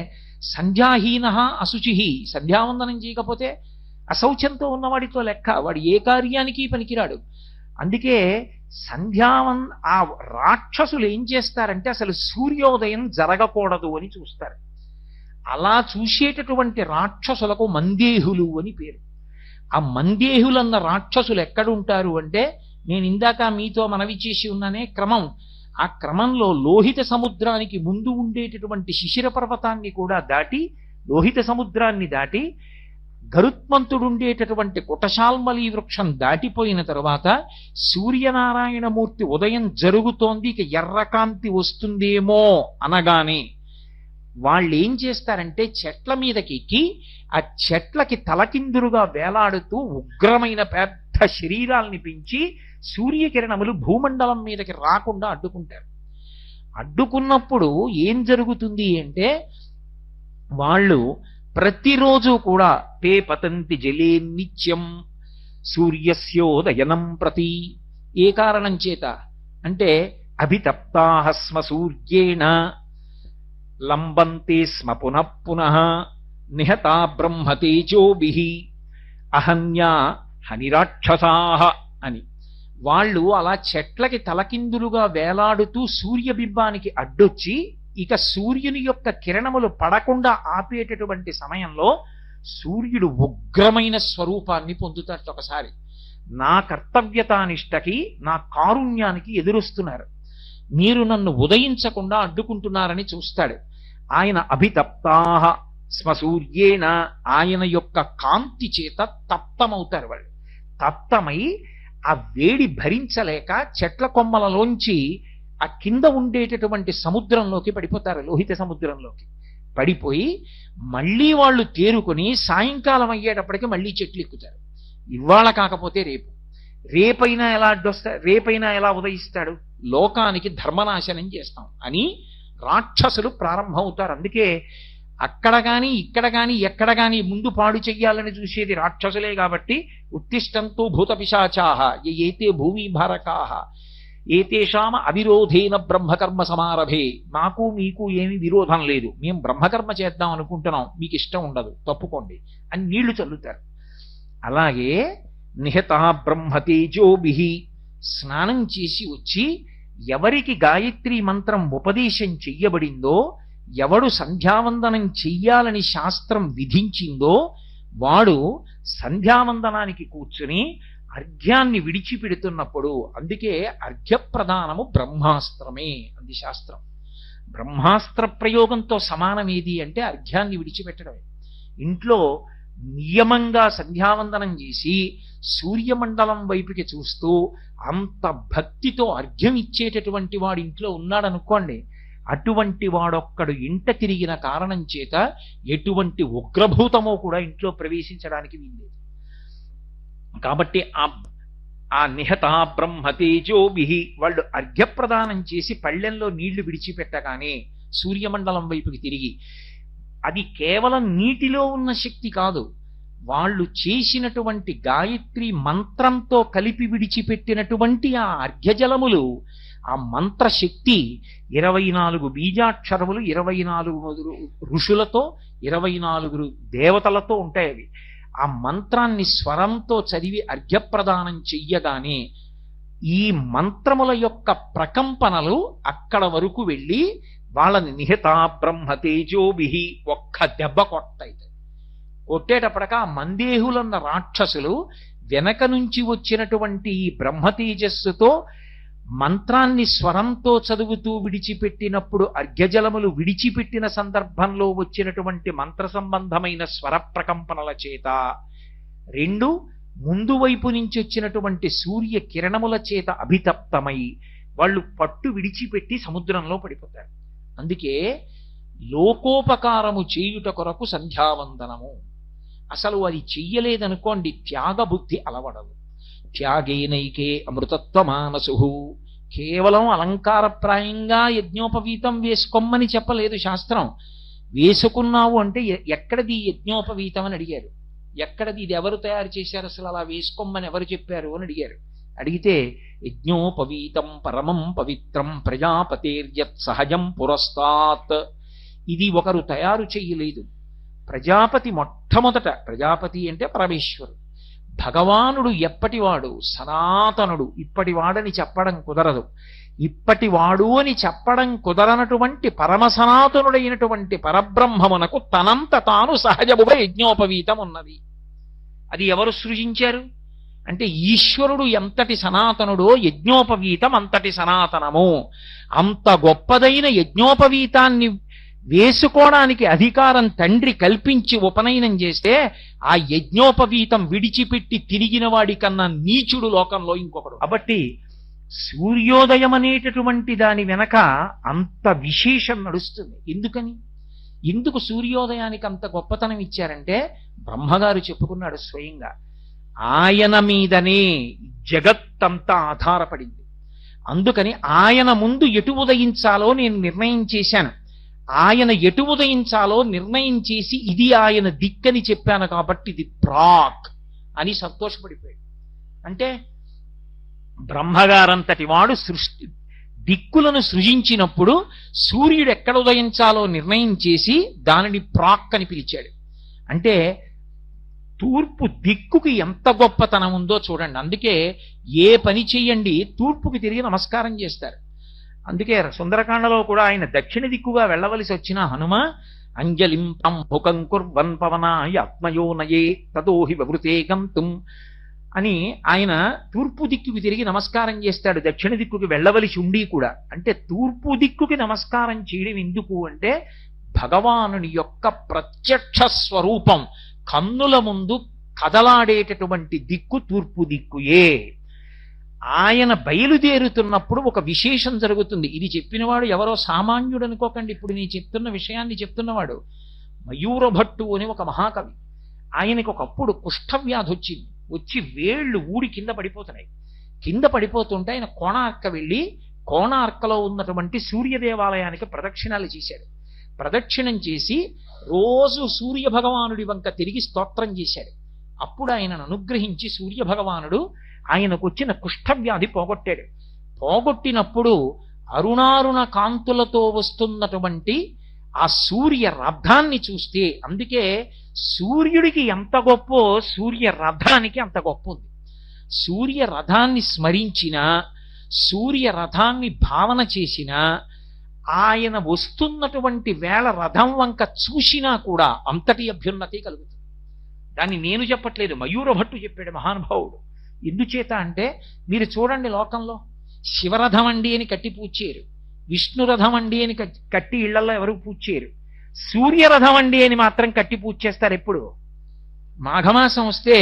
సంధ్యాహీన అశుచి, సంధ్యావందనం చేయకపోతే అశౌచంతో ఉన్నవాడితో లెక్క, వాడు ఏ కార్యానికి పనికిరాడు. అందుకే ఆ రాక్షసులు ఏం చేస్తారంటే అసలు సూర్యోదయం జరగకూడదు అని చూస్తారు. అలా చూసేటటువంటి రాక్షసులకు మందేహులు అని పేరు. ఆ మందేహులన్న రాక్షసులు ఎక్కడుంటారు అంటే, నేను ఇందాక మీతో మనవి చేసి ఉన్నానే క్రమం, ఆ క్రమంలో లోహిత సముద్రానికి ముందు ఉండేటటువంటి శిశిర పర్వతాన్ని కూడా దాటి, లోహిత సముద్రాన్ని దాటి గరుత్మంతుడుండేటటువంటి కుటశాల్మలి వృక్షం దాటిపోయిన తరువాత సూర్యనారాయణమూర్తి ఉదయం జరుగుతోంది, ఇక ఎర్రకాంతి వస్తుందేమో అనగానే వాళ్ళు ఏం చేస్తారంటే చెట్ల మీదకి ఎక్కి ఆ చెట్లకి తలకిందులుగా వేలాడుతూ ఉగ్రమైన పెద్ద శరీరాల్ని పెంచి సూర్యకిరణములు భూమండలం మీదకి రాకుండా అడ్డుకుంటారు. అడ్డుకున్నప్పుడు ఏం జరుగుతుంది అంటే వాళ్ళు ప్రతిరోజు కూడా తే పతంతి జలే నిత్యం సూర్యస్యోదయనం ప్రతి. ఏ కారణం చేత అంటే అభితప్తాః స్మ సూర్యేణ లంబంతే స్మ పునః పునః నిహతా బ్రహ్మతేజోభిః అహన్యా హనిరాక్షసాః అని. వాళ్ళు అలా చెట్లకి తలకిందులుగా వేలాడుతూ సూర్యబింబానికి అడ్డొచ్చి ఇక సూర్యుని యొక్క కిరణములు పడకుండా ఆపేటటువంటి సమయంలో సూర్యుడు ఉగ్రమైన స్వరూపాన్ని పొందుతాడు. ఒకసారి నా కర్తవ్యతానిష్టకి నా కారుణ్యానికి ఎదురొస్తున్నారు, మీరు నన్ను ఉదయించకుండా అడ్డుకుంటున్నారని చూస్తాడు. ఆయన అభితప్తాః స్మ సూర్యేణ, ఆయన యొక్క కాంతి చేత తప్తమవుతారు. వాళ్ళు తప్తమై ఆ వేడి భరించలేక చెట్ల కొమ్మలలోంచి ఆ కింద ఉండేటటువంటి సముద్రంలోకి పడిపోతారు, లోహిత సముద్రంలోకి పడిపోయి మళ్ళీ వాళ్ళు తేరుకొని సాయంకాలం అయ్యేటప్పటికి మళ్ళీ చెట్లు ఎక్కుతారు. ఇవాళ కాకపోతే రేపు, రేపైనా ఎలా అడ్డొస్తాడు, రేపైనా ఎలా ఉదయిస్తాడు, లోకానికి ధర్మనాశనం చేస్తాం అని రాక్షసులు ప్రారంభమవుతారు. అందుకే అక్కడ కానీ ఇక్కడ కానీ ఎక్కడ కానీ ముందు పాడు చెయ్యాలని చూసేది రాక్షసులే. కాబట్టి ఉత్తిష్టంతో భూత పిశాచాః ఏతే భూమి భారకాః ఏతేషామ అవిరోధేన బ్రహ్మకర్మ సమారభే. నాకు మీకు ఏమీ విరోధం లేదు, మేము బ్రహ్మకర్మ చేద్దాం అనుకుంటున్నాం, మీకు ఇష్టం ఉండదు, తప్పుకోండి అని నీళ్లు చల్లుతారు. అలాగే నిహతా బ్రహ్మతేజోభిః, స్నానం చేసి వచ్చి ఎవరికి గాయత్రి మంత్రం ఉపదేశం చెయ్యబడిందో, ఎవడు సంధ్యావందనం చెయ్యాలని శాస్త్రం విధించిందో వాడు సంధ్యావందనానికి కూర్చుని అర్ఘ్యాన్ని విడిచిపెడుతున్నప్పుడు, అందుకే అర్ఘ్యప్రదానము బ్రహ్మాస్త్రమే అంది శాస్త్రం. బ్రహ్మాస్త్ర ప్రయోగంతో సమానం ఏది అంటే అర్ఘ్యాన్ని విడిచిపెట్టడమే. ఇంట్లో నియమంగా సంధ్యావందనం చేసి సూర్యమండలం వైపుకి చూస్తూ అంత భక్తితో అర్ఘ్యం ఇచ్చేటటువంటి వాడు ఇంట్లో ఉన్నాడనుకోండి, అటువంటి వాడొక్కడు ఇంట తిరిగిన కారణం చేత ఎటువంటి ఉగ్రభూతమో కూడా ఇంట్లో ప్రవేశించడానికి వీల్లేదు. కాబట్టి ఆ నిహతా బ్రహ్మతేజోభిః వాళ్ళు అర్ఘ్యప్రదానం చేసి పళ్ళెంలో నీళ్లు విడిచిపెట్టగానే సూర్యమండలం వైపుకి తిరిగి, అది కేవలం నీటిలో ఉన్న శక్తి కాదు, వాళ్ళు చేసినటువంటి గాయత్రి మంత్రంతో కలిపి విడిచిపెట్టినటువంటి ఆ అర్ఘ్యజలములు, ఆ మంత్రశక్తి 24 బీజాక్షరములు 24 ఋషులతో 24 దేవతలతో ఉంటాయి. అవి ఆ మంత్రాన్ని స్వరంతో చదివి అర్ఘ్యప్రదానం చెయ్యగానే ఈ మంత్రముల యొక్క ప్రకంపనలు అక్కడ వరకు వెళ్ళి వాళ్ళని నిహతా బ్రహ్మతేజోభిః ఒక్క దెబ్బ కొట్టాయి. కొట్టేటప్పటిక ఆ మందేహులన్న రాక్షసులు వెనక నుంచి వచ్చినటువంటి ఈ బ్రహ్మతేజస్సుతో మంత్రాన్ని స్వరంతో చదువుతూ విడిచిపెట్టినప్పుడు అర్ఘ్యజలములు విడిచిపెట్టిన సందర్భంలో వచ్చినటువంటి మంత్ర సంబంధమైన స్వర ప్రకంపనల చేత, 2 ముందు వైపు నుంచి వచ్చినటువంటి సూర్య కిరణముల చేత అభితప్తమై వాళ్ళు పట్టు విడిచిపెట్టి సముద్రంలో పడిపోతారు. అందుకే లోకోపకారము చేయుట కొరకు సంధ్యావందనము. అసలు అది చెయ్యలేదనుకోండి త్యాగబుద్ధి అలవడదు. త్యాగేనైకే అమృతత్వమానసుః, కేవలం అలంకారప్రాయంగా యజ్ఞోపవీతం వేసుకోమని చెప్పలేదు శాస్త్రం. వేసుకున్నావు అంటే ఎక్కడది యజ్ఞోపవీతం అని అడిగారు. ఎక్కడది, ఇది ఎవరు తయారు చేశారు, అసలు అలా వేసుకోమని ఎవరు చెప్పారు అని అడిగారు. అడిగితే యజ్ఞోపవీతం పరమం పవిత్రం ప్రజాపతేర్యత్ సహజం పురస్తాత్, ఇది ఒకరు తయారు చెయ్యలేదు. ప్రజాపతి మొట్టమొదట, ప్రజాపతి అంటే పరమేశ్వరుడు, భగవానుడు ఎప్పటివాడు, సనాతనుడు, ఇప్పటివాడని చెప్పడం కుదరదు. ఇప్పటివాడు అని చెప్పడం కుదరనటువంటి పరమ సనాతనుడైనటువంటి పరబ్రహ్మమునకు తనంత తాను సహజముగా యజ్ఞోపవీతం ఉన్నది. అది ఎవరు సృజించారు అంటే ఈశ్వరుడు ఎంతటి సనాతనుడో యజ్ఞోపవీతం అంతటి సనాతనము. అంత గొప్పదైన యజ్ఞోపవీతాన్ని వేసుకోవడానికి అధికారం తండ్రి కల్పించి ఉపనయనం చేస్తే ఆ యజ్ఞోపవీతం విడిచిపెట్టి తిరిగిన వాడి కన్నా నీచుడు లోకంలో ఇంకొకడు. కాబట్టి సూర్యోదయం అనేటటువంటి దాని వెనక అంత విశేషం నడుస్తుంది. ఎందుకు సూర్యోదయానికి అంత గొప్పతనం ఇచ్చారంటే బ్రహ్మగారు చెప్పుకున్నాడు స్వయంగా, ఆయన మీదనే జగత్తంతా ఆధారపడింది. అందుకని ఆయన ముందు ఎటు ఉదయించాలో నేను నిర్ణయం చేశాను. ఆయన ఎటు ఉదయించాలో నిర్ణయం చేసి ఇది ఆయన దిక్కని చెప్పాను కాబట్టి ఇది ప్రాక్ అని సంతోషపడిపోయాడు. అంటే బ్రహ్మగారంతటి వాడు దిక్కులను సృజించినప్పుడు సూర్యుడు ఎక్కడ ఉదయించాలో నిర్ణయం చేసి దానిని ప్రాక్ అని పిలిచాడు. అంటే తూర్పు దిక్కుకి ఎంత గొప్పతనం ఉందో చూడండి. అందుకే ఏ పని చెయ్యండి తూర్పుకి తిరిగి నమస్కారం చేస్తారు. అందుకే సుందరకాండలో కూడా ఆయన దక్షిణ దిక్కుగా వెళ్ళవలసి వచ్చిన హనుమ అంజలిం పంభుకం కుర్వన్ పవనాయ ఆత్మయోనయే తదోహి వృతే గంతుం అని ఆయన తూర్పు దిక్కుకి తిరిగి నమస్కారం చేస్తాడు, దక్షిణ దిక్కుకి వెళ్ళవలసి ఉండి కూడా. అంటే తూర్పు దిక్కుకి నమస్కారం చేయడం ఎందుకు అంటే భగవానుని యొక్క ప్రత్యక్ష స్వరూపం కన్నుల ముందు కదలాడేటటువంటి దిక్కు తూర్పు దిక్కుయే. ఆయన బయలుదేరుతున్నప్పుడు ఒక విశేషం జరుగుతుంది. ఇది చెప్పినవాడు ఎవరో సామాన్యుడు అనుకోకండి. ఇప్పుడు నేను చెప్తున్న విషయాన్ని చెప్తున్నవాడు మయూరభట్టు అని ఒక మహాకవి. ఆయనకు ఒకప్పుడు కుష్ఠవ్యాధి వచ్చింది. వచ్చి వేళ్ళు ఊడి కింద పడిపోతున్నాయి. కింద పడిపోతుంటే ఆయన కోణార్క వెళ్ళి కోణార్కలో ఉన్నటువంటి సూర్య దేవాలయానికి ప్రదక్షిణాలు చేశాడు. ప్రదక్షిణం చేసి రోజు సూర్య భగవానుడి వంక తిరిగి స్తోత్రం చేశాడు. అప్పుడు ఆయనను అనుగ్రహించి సూర్య భగవానుడు ఆయనకు వచ్చిన కుష్ఠవ్యాధి పోగొట్టాడు. పోగొట్టినప్పుడు అరుణారుణ కాంతులతో వస్తున్నటువంటి ఆ సూర్య రథాన్ని చూస్తే, అందుకే సూర్యుడికి ఎంత గొప్పో సూర్య రథానికి అంత గొప్ప ఉంది. సూర్య రథాన్ని స్మరించినా సూర్య రథాన్ని భావన చేసినా ఆయన వస్తున్నటువంటి వేళ రథం వంక చూసినా కూడా అంతటి అభ్యున్నతి కలుగుతుంది. దాన్ని నేను చెప్పట్లేదు, మయూరభట్టు చెప్పాడు మహానుభావుడు. ఎందుచేత అంటే మీరు చూడండి, లోకంలో శివరథం అండి అని కట్టి పూజ చేయరు, విష్ణురథం అండి అని కట్టి ఇళ్లలో ఎవరు పూజ చేయరు, సూర్యరథం అండి అని మాత్రం కట్టి పూజ చేస్తారు. ఎప్పుడు మాఘమాసం వస్తే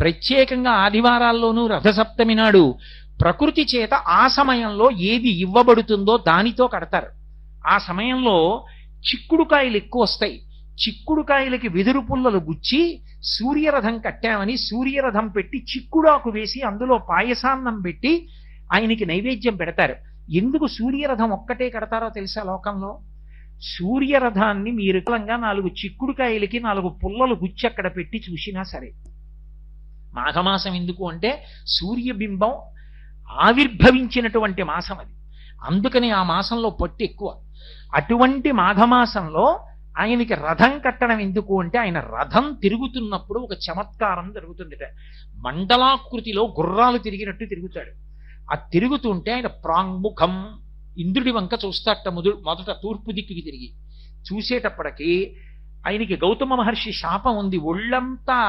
ప్రత్యేకంగా ఆదివారాల్లోనూ రథసప్తమి నాడు ప్రకృతి చేత ఆ సమయంలో ఏది ఇవ్వబడుతుందో దానితో కడతారు. ఆ సమయంలో చిక్కుడుకాయలు ఎక్కువ వస్తాయి. చిక్కుడుకాయలకి వెదురు పుల్లలు గుచ్చి సూర్యరథం కట్టామని సూర్యరథం పెట్టి చిక్కుడాకు వేసి అందులో పాయసాన్నం పెట్టి ఆయనకి నైవేద్యం పెడతారు. ఎందుకు సూర్యరథం ఒక్కటే కడతారో తెలుసా? లోకంలో సూర్యరథాన్ని మీరు కాలంగా 4 చిక్కుడుకాయలకి 4 పుల్లలు గుచ్చి అక్కడ పెట్టి చూసినా సరే. మాఘమాసం ఎందుకు అంటే సూర్యబింబం ఆవిర్భవించినటువంటి మాసం అది. అందుకని ఆ మాసంలో పట్టు ఎక్కువ. అటువంటి మాఘమాసంలో ఆయనకి రథం కట్టడం ఎందుకు అంటే ఆయన రథం తిరుగుతున్నప్పుడు ఒక చమత్కారం జరుగుతుందిట. మండలాకృతిలో గుర్రాలు తిరిగినట్టు తిరుగుతాడు. ఆ తిరుగుతుంటే ఆయన ప్రాంగ్ముఖం ఇంద్రుడి వంక చూస్తాట. మొదట తూర్పు దిక్కుకి తిరిగి చూసేటప్పటికి ఆయనకి గౌతమ మహర్షి శాపం ఉంది. ఒళ్ళంతా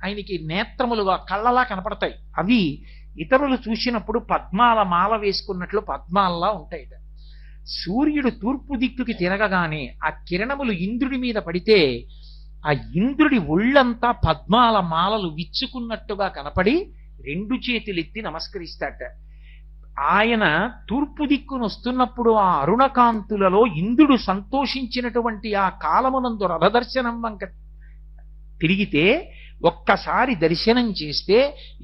ఆయనకి నేత్రములుగా కళ్ళలా కనపడతాయి. అవి ఇతరులు చూసినప్పుడు పద్మాల మాల వేసుకున్నట్లు పద్మాల్లా ఉంటాయిట. సూర్యుడు తూర్పు దిక్కుకి తిరగగానే ఆ కిరణములు ఇంద్రుడి మీద పడితే ఆ ఇంద్రుడి ఒళ్ళంతా పద్మాల మాలలు విచ్చుకున్నట్టుగా కనపడి 2 చేతులెత్తి నమస్కరిస్తాట. ఆయన తూర్పు దిక్కును వస్తున్నప్పుడు ఆ అరుణకాంతులలో ఇంద్రుడు సంతోషించినటువంటి ఆ కాలమునందు రథదర్శనం వంక తిరిగితే ఒక్కసారి దర్శనం చేస్తే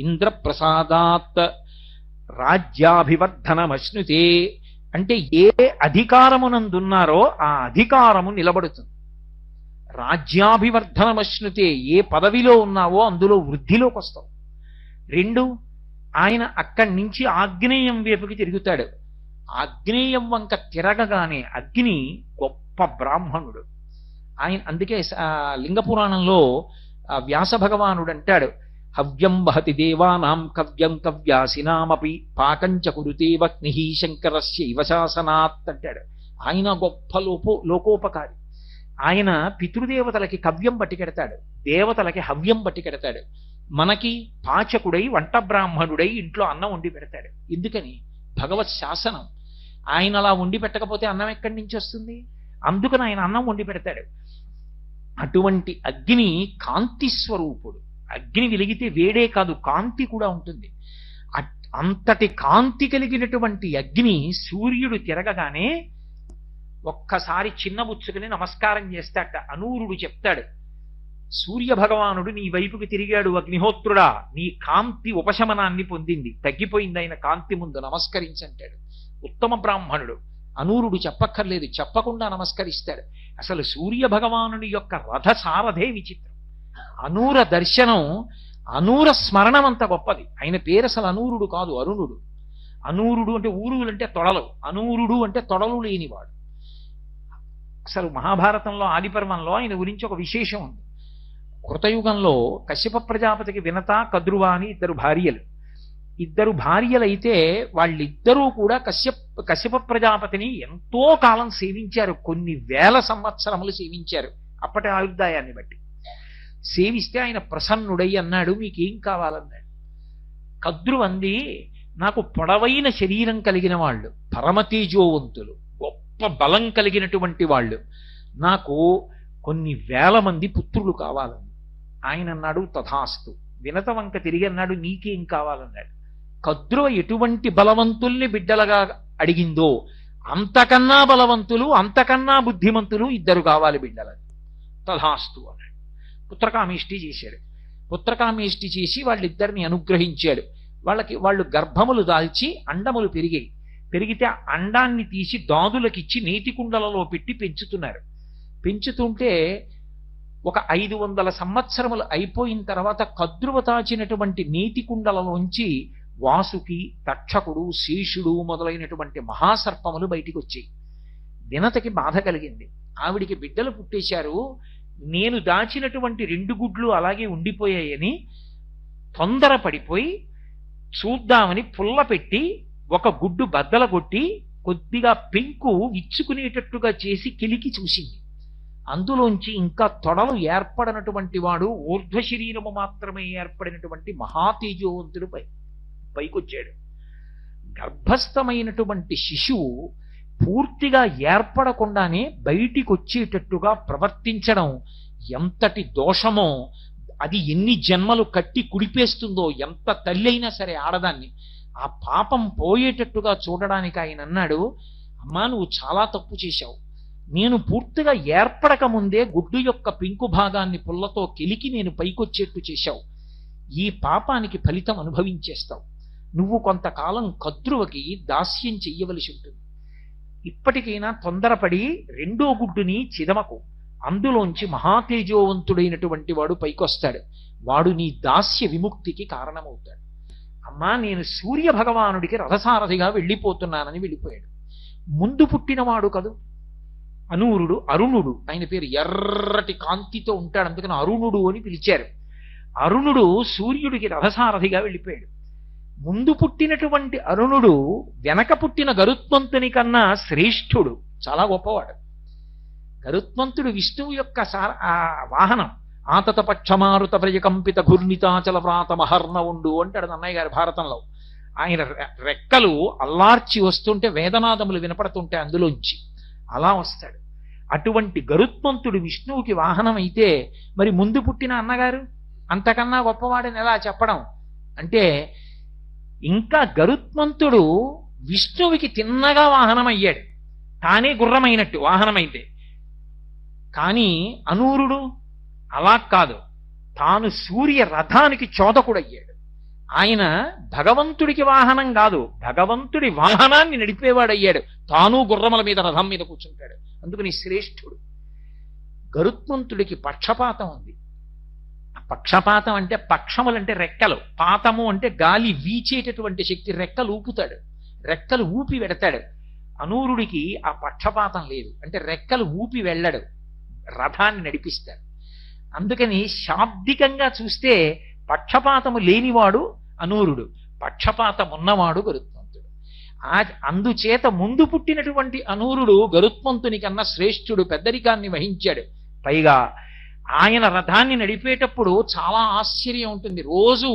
ఇంద్రప్రసాదాత్ రాజ్యాభివర్ధనమశ్నుతే అంటే ఏ అధికారమునందున్నారో ఆ అధికారము నిలబడుతుంది. రాజ్యాభివర్ధనమశ్నుతే ఏ పదవిలో ఉన్నావో అందులో వృద్ధిలోకి వస్తావు. 2 ఆయన అక్కడి నుంచి ఆగ్నేయం వైపుకి తిరుగుతాడు. ఆగ్నేయం వంక తిరగగానే అగ్ని గొప్ప బ్రాహ్మణుడు ఆయన. అందుకే లింగ పురాణంలో వ్యాస భగవానుడు అంటాడు, హవ్యం వహతి దేవానాం కవ్యం కవ్యాసినామపి పాకంచ కురుతే వహ్ని శంకరస్య ఇవ శాసనాత్ అంటాడు. ఆయన గొప్ప లోకోపకారి. ఆయన పితృదేవతలకి కవ్యం పట్టికెడతాడు, దేవతలకి హవ్యం పట్టికెడతాడు. మనకి పాచకుడై వంట బ్రాహ్మణుడై ఇంట్లో అన్నం వండి పెడతాడు. ఎందుకని? భగవత్ శాసనం. ఆయన అలా వండి పెట్టకపోతే అన్నం ఎక్కడి నుంచి వస్తుంది? అందుకని ఆయన అన్నం వండి పెడతాడు. అటువంటి అగ్ని కాంతి స్వరూపుడు. అగ్ని వెలిగితే వేడే కాదు, కాంతి కూడా ఉంటుంది. అంతటి కాంతి కలిగినటువంటి అగ్ని సూర్యుడు తిరగగానే ఒక్కసారి చిన్నబుచ్చుకుని నమస్కారం చేస్తాట. అనూరుడు చెప్తాడు, సూర్య భగవానుడు నీ వైపుకి తిరిగాడు అగ్నిహోత్రుడా, నీ కాంతి ఉపశమనాన్ని పొందింది, తగ్గిపోయింది ఆయన కాంతి ముందు, నమస్కరించంటాడు. ఉత్తమ బ్రాహ్మణుడు. అనూరుడు చెప్పక్కర్లేదు, చెప్పకుండా నమస్కరిస్తాడు. అసలు సూర్య భగవానుడి యొక్క రథ సారథే విచిత్రం. అనూర దర్శనం, అనూర స్మరణం అంత గొప్పది. ఆయన పేరు అసలు అనూరుడు కాదు, అరుణుడు. అనూరుడు అంటే ఊరువులు అంటే తొడలు, అనూరుడు అంటే తొడలు లేనివాడు. అసలు మహాభారతంలో ఆదిపర్వంలో ఆయన గురించి ఒక విశేషం ఉంది. కృతయుగంలో కశ్యప ప్రజాపతికి వినత, కద్రువ అని ఇద్దరు భార్యలైతే వాళ్ళిద్దరూ కూడా కశ్యప ప్రజాపతిని ఎంతో కాలం సేవించారు, కొన్ని వేల సంవత్సరములు సేవించారు అప్పటి ఆయుర్దాయాన్ని బట్టి. సేవిస్తే ఆయన ప్రసన్నుడై అన్నాడు, మీకేం కావాలన్నాడు. కద్రు అంది, నాకు పొడవైన శరీరం కలిగిన వాళ్ళు, పరమతేజోవంతులు, గొప్ప బలం కలిగినటువంటి వాళ్ళు, నాకు కొన్ని వేల మంది పుత్రులు కావాలంది. ఆయన అన్నాడు, తథాస్తు. వినత వంక తిరిగి అన్నాడు, నీకేం కావాలన్నాడు. కద్రువ ఎటువంటి బలవంతుల్ని బిడ్డలుగా అడిగిందో అంతకన్నా బలవంతులు, అంతకన్నా బుద్ధిమంతులు ఇద్దరు కావాలి బిడ్డలని. తథాస్తు అన్నాడు. పుత్రకామేష్టి చేశాడు. పుత్రకామేష్టి చేసి వాళ్ళిద్దరిని అనుగ్రహించాడు. వాళ్ళు గర్భములు దాల్చి అండములు పెరిగితే అండాన్ని తీసి దాదులకిచ్చి నీటి కుండలలో పెట్టి పెంచుతున్నారు. పెంచుతుంటే ఒక 500 సంవత్సరములు అయిపోయిన తర్వాత కద్రువ తాచినటువంటి నీటి కుండలలోంచి వాసుకి, తక్షకుడు, శేషుడు మొదలైనటువంటి మహాసర్పములు బయటికి వచ్చాయి. వినతకి బాధ కలిగింది. ఆవిడికి బిడ్డలు పుట్టేశారు, నేను దాచినటువంటి 2 గుడ్లు అలాగే ఉండిపోయాయని తొందరపడిపోయి చూద్దామని పుల్ల పెట్టి ఒక గుడ్డు బద్దల కొట్టి కొద్దిగా పెంకు ఇచ్చుకునేటట్టుగా చేసి కిలికి చూసింది. అందులోంచి ఇంకా తొడలు ఏర్పడినటువంటి వాడు, ఊర్ధ్వ శరీరము మాత్రమే ఏర్పడినటువంటి మహాతేజోవంతుడు పైకొచ్చాడు. గర్భస్థమైనటువంటి శిశువు పూర్తిగా ఏర్పడకుండానే బయటికి వచ్చేటట్టుగా ప్రవర్తించడం ఎంతటి దోషమో, అది ఎన్ని జన్మలు కట్టి కుడిపేస్తుందో, ఎంత తల్లి అయినా సరే ఆడదాన్ని. ఆ పాపం పోయేటట్టుగా చూడడానికి ఆయన అన్నాడు, అమ్మా నువ్వు చాలా తప్పు చేశావు. నేను పూర్తిగా ఏర్పడక ముందే గుడ్డు యొక్క పెంకు భాగాన్ని పుల్లతో కెలికి నేను పైకొచ్చేట్టు చేశావు. ఈ పాపానికి ఫలితం అనుభవించేస్తావు. నువ్వు కొంతకాలం కద్రువకి దాస్యం చెయ్యవలసి ఉంటుంది. ఇప్పటికైనా తొందరపడి 2వ గుడ్డుని చిదమకు, అందులోంచి మహాతేజోవంతుడైనటువంటి వాడు పైకొస్తాడు, వాడు నీ దాస్య విముక్తికి కారణమవుతాడు. అమ్మా నేను సూర్య భగవానుడికి రథసారథిగా వెళ్ళిపోతున్నానని వెళ్ళిపోయాడు. ముందు పుట్టినవాడు కదూ అనూరుడు, అరుణుడు. ఆయన పేరు ఎర్రటి కాంతితో ఉంటాడు, అందుకని అరుణుడు అని పిలిచారు. అరుణుడు సూర్యుడికి రథసారథిగా వెళ్ళిపోయాడు. ముందు పుట్టినటువంటి అరుణుడు వెనక పుట్టిన గరుత్మంతుని కన్నా శ్రేష్ఠుడు, చాలా గొప్పవాడు. గరుత్మంతుడు విష్ణువు యొక్క వాహనం. ఆతత పక్షమారుత ప్రజకంపిత ఘూర్ణితాచల వ్రాత మహర్ణ ఉండు అంటాడు అన్నయ్య గారి భారతంలో. ఆయన రెక్కలు అల్లార్చి వస్తుంటే వేదనాదములు వినపడుతుంటే అందులోంచి అలా వస్తాడు. అటువంటి గరుత్మంతుడు విష్ణువుకి వాహనం అయితే మరి ముందు పుట్టిన అన్నగారు అంతకన్నా గొప్పవాడని ఎలా చెప్పడం అంటే, ఇంకా గరుత్మంతుడు విష్ణువుకి తిన్నగా వాహనం అయ్యాడు, తానే గుర్రమైనట్టు వాహనమైతే. కానీ అనూరుడు అలా కాదు, తాను సూర్య రథానికి చోదకుడయ్యాడు. ఆయన భగవంతుడికి వాహనం కాదు, భగవంతుడి వాహనాన్ని నడిపేవాడయ్యాడు. తాను గుర్రముల మీద రథం మీద కూర్చుంటాడు. అందుకని శ్రేష్ఠుడు. గరుత్మంతుడికి పక్షపాతం ఉంది. పక్షపాతం అంటే పక్షములంటే రెక్కలు, పాతము అంటే గాలి వీచేటటువంటి శక్తి. రెక్కలు ఊపుతాడు, రెక్కలు ఊపి వెడతాడు. అనూరుడికి ఆ పక్షపాతం లేదు, అంటే రెక్కలు ఊపి వెళ్ళడు, రథాన్ని నడిపిస్తాడు. అందుకని శాబ్దికంగా చూస్తే పక్షపాతము లేనివాడు అనూరుడు, పక్షపాతం ఉన్నవాడు గరుత్మంతుడు. అందుచేత ముందు పుట్టినటువంటి అనూరుడు గరుత్మంతుని కన్నా శ్రేష్ఠుడు, పెద్దరికాన్ని వహించాడు. పైగా ఆయన రథాన్ని నడిపేటప్పుడు చాలా ఆశ్చర్యం ఉంటుంది. రోజు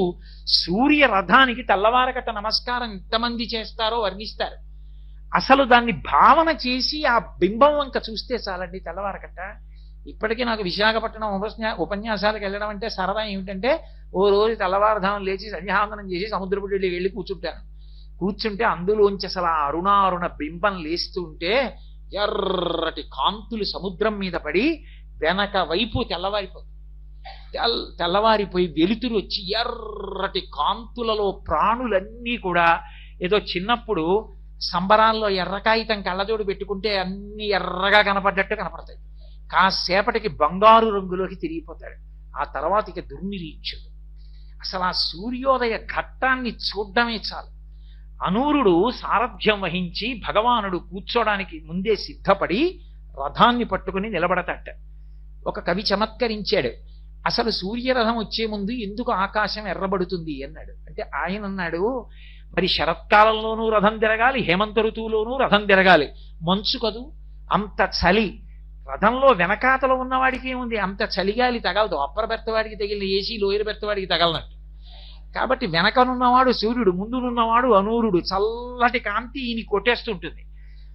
సూర్య రథానికి తెల్లవారకట నమస్కారం ఎంతమంది చేస్తారో వర్ణిస్తారు. అసలు దాన్ని భావన చేసి ఆ బింబం వంక చూస్తే చాలండి తెల్లవారకట్ట. ఇప్పటికీ నాకు విశాఖపట్నం ఉపన్యాసాలకు వెళ్ళడం అంటే సరదా ఏమిటంటే, ఓ రోజు తెల్లవారుధామం లేచి సంధ్యావందనం చేసి సముద్రపుడి వెళ్ళి కూర్చుంటాను. కూర్చుంటే అందులోంచి అసలు ఆ అరుణారుణ బింబం లేస్తుంటే ఎర్రటి కాంతులు సముద్రం మీద పడి వెనక వైపు తెల్లవారిపోయి వెలుతురు వచ్చి ఎర్రటి కాంతులలో ప్రాణులన్నీ కూడా ఏదో చిన్నప్పుడు సంబరాల్లో ఎర్రకాగితం కళ్ళజోడు పెట్టుకుంటే అన్ని ఎర్రగా కనపడ్డట్టు కనపడతాయి. కాసేపటికి బంగారు రంగులోకి తిరిగిపోతాడు. ఆ తర్వాత ఇక దుర్నిరీక్షుడు. అసలు ఆ సూర్యోదయ ఘట్టాన్ని చూడ్డమే చాలు. అనూరుడు సారథ్యం వహించి భగవానుడు కూర్చోడానికి ముందే సిద్ధపడి రథాన్ని పట్టుకుని నిలబడతట. ఒక కవి చమత్కరించాడు, అసలు సూర్యరథం వచ్చే ముందు ఎందుకు ఆకాశం ఎర్రబడుతుంది అన్నాడు. అంటే ఆయన అన్నాడు, మరి శరత్కాలంలోనూ రథం తిరగాలి, హేమంత ఋతువులోనూ రథం తిరగాలి, మంచు కదూ, అంత చలి. రథంలో వెనకాతలో ఉన్నవాడికి ఏముంది, అంత చలిగాలి తగలదు. అప్పర బెర్తవాడికి తగిలిన ఏసీ లోయర్ బెర్తవాడికి తగలనట్టు. కాబట్టి వెనకనున్నవాడు సూర్యుడు, ముందునున్నవాడు అనూరుడు. చల్లటి కాంతి ఈయన కొట్టేస్తుంటుంది.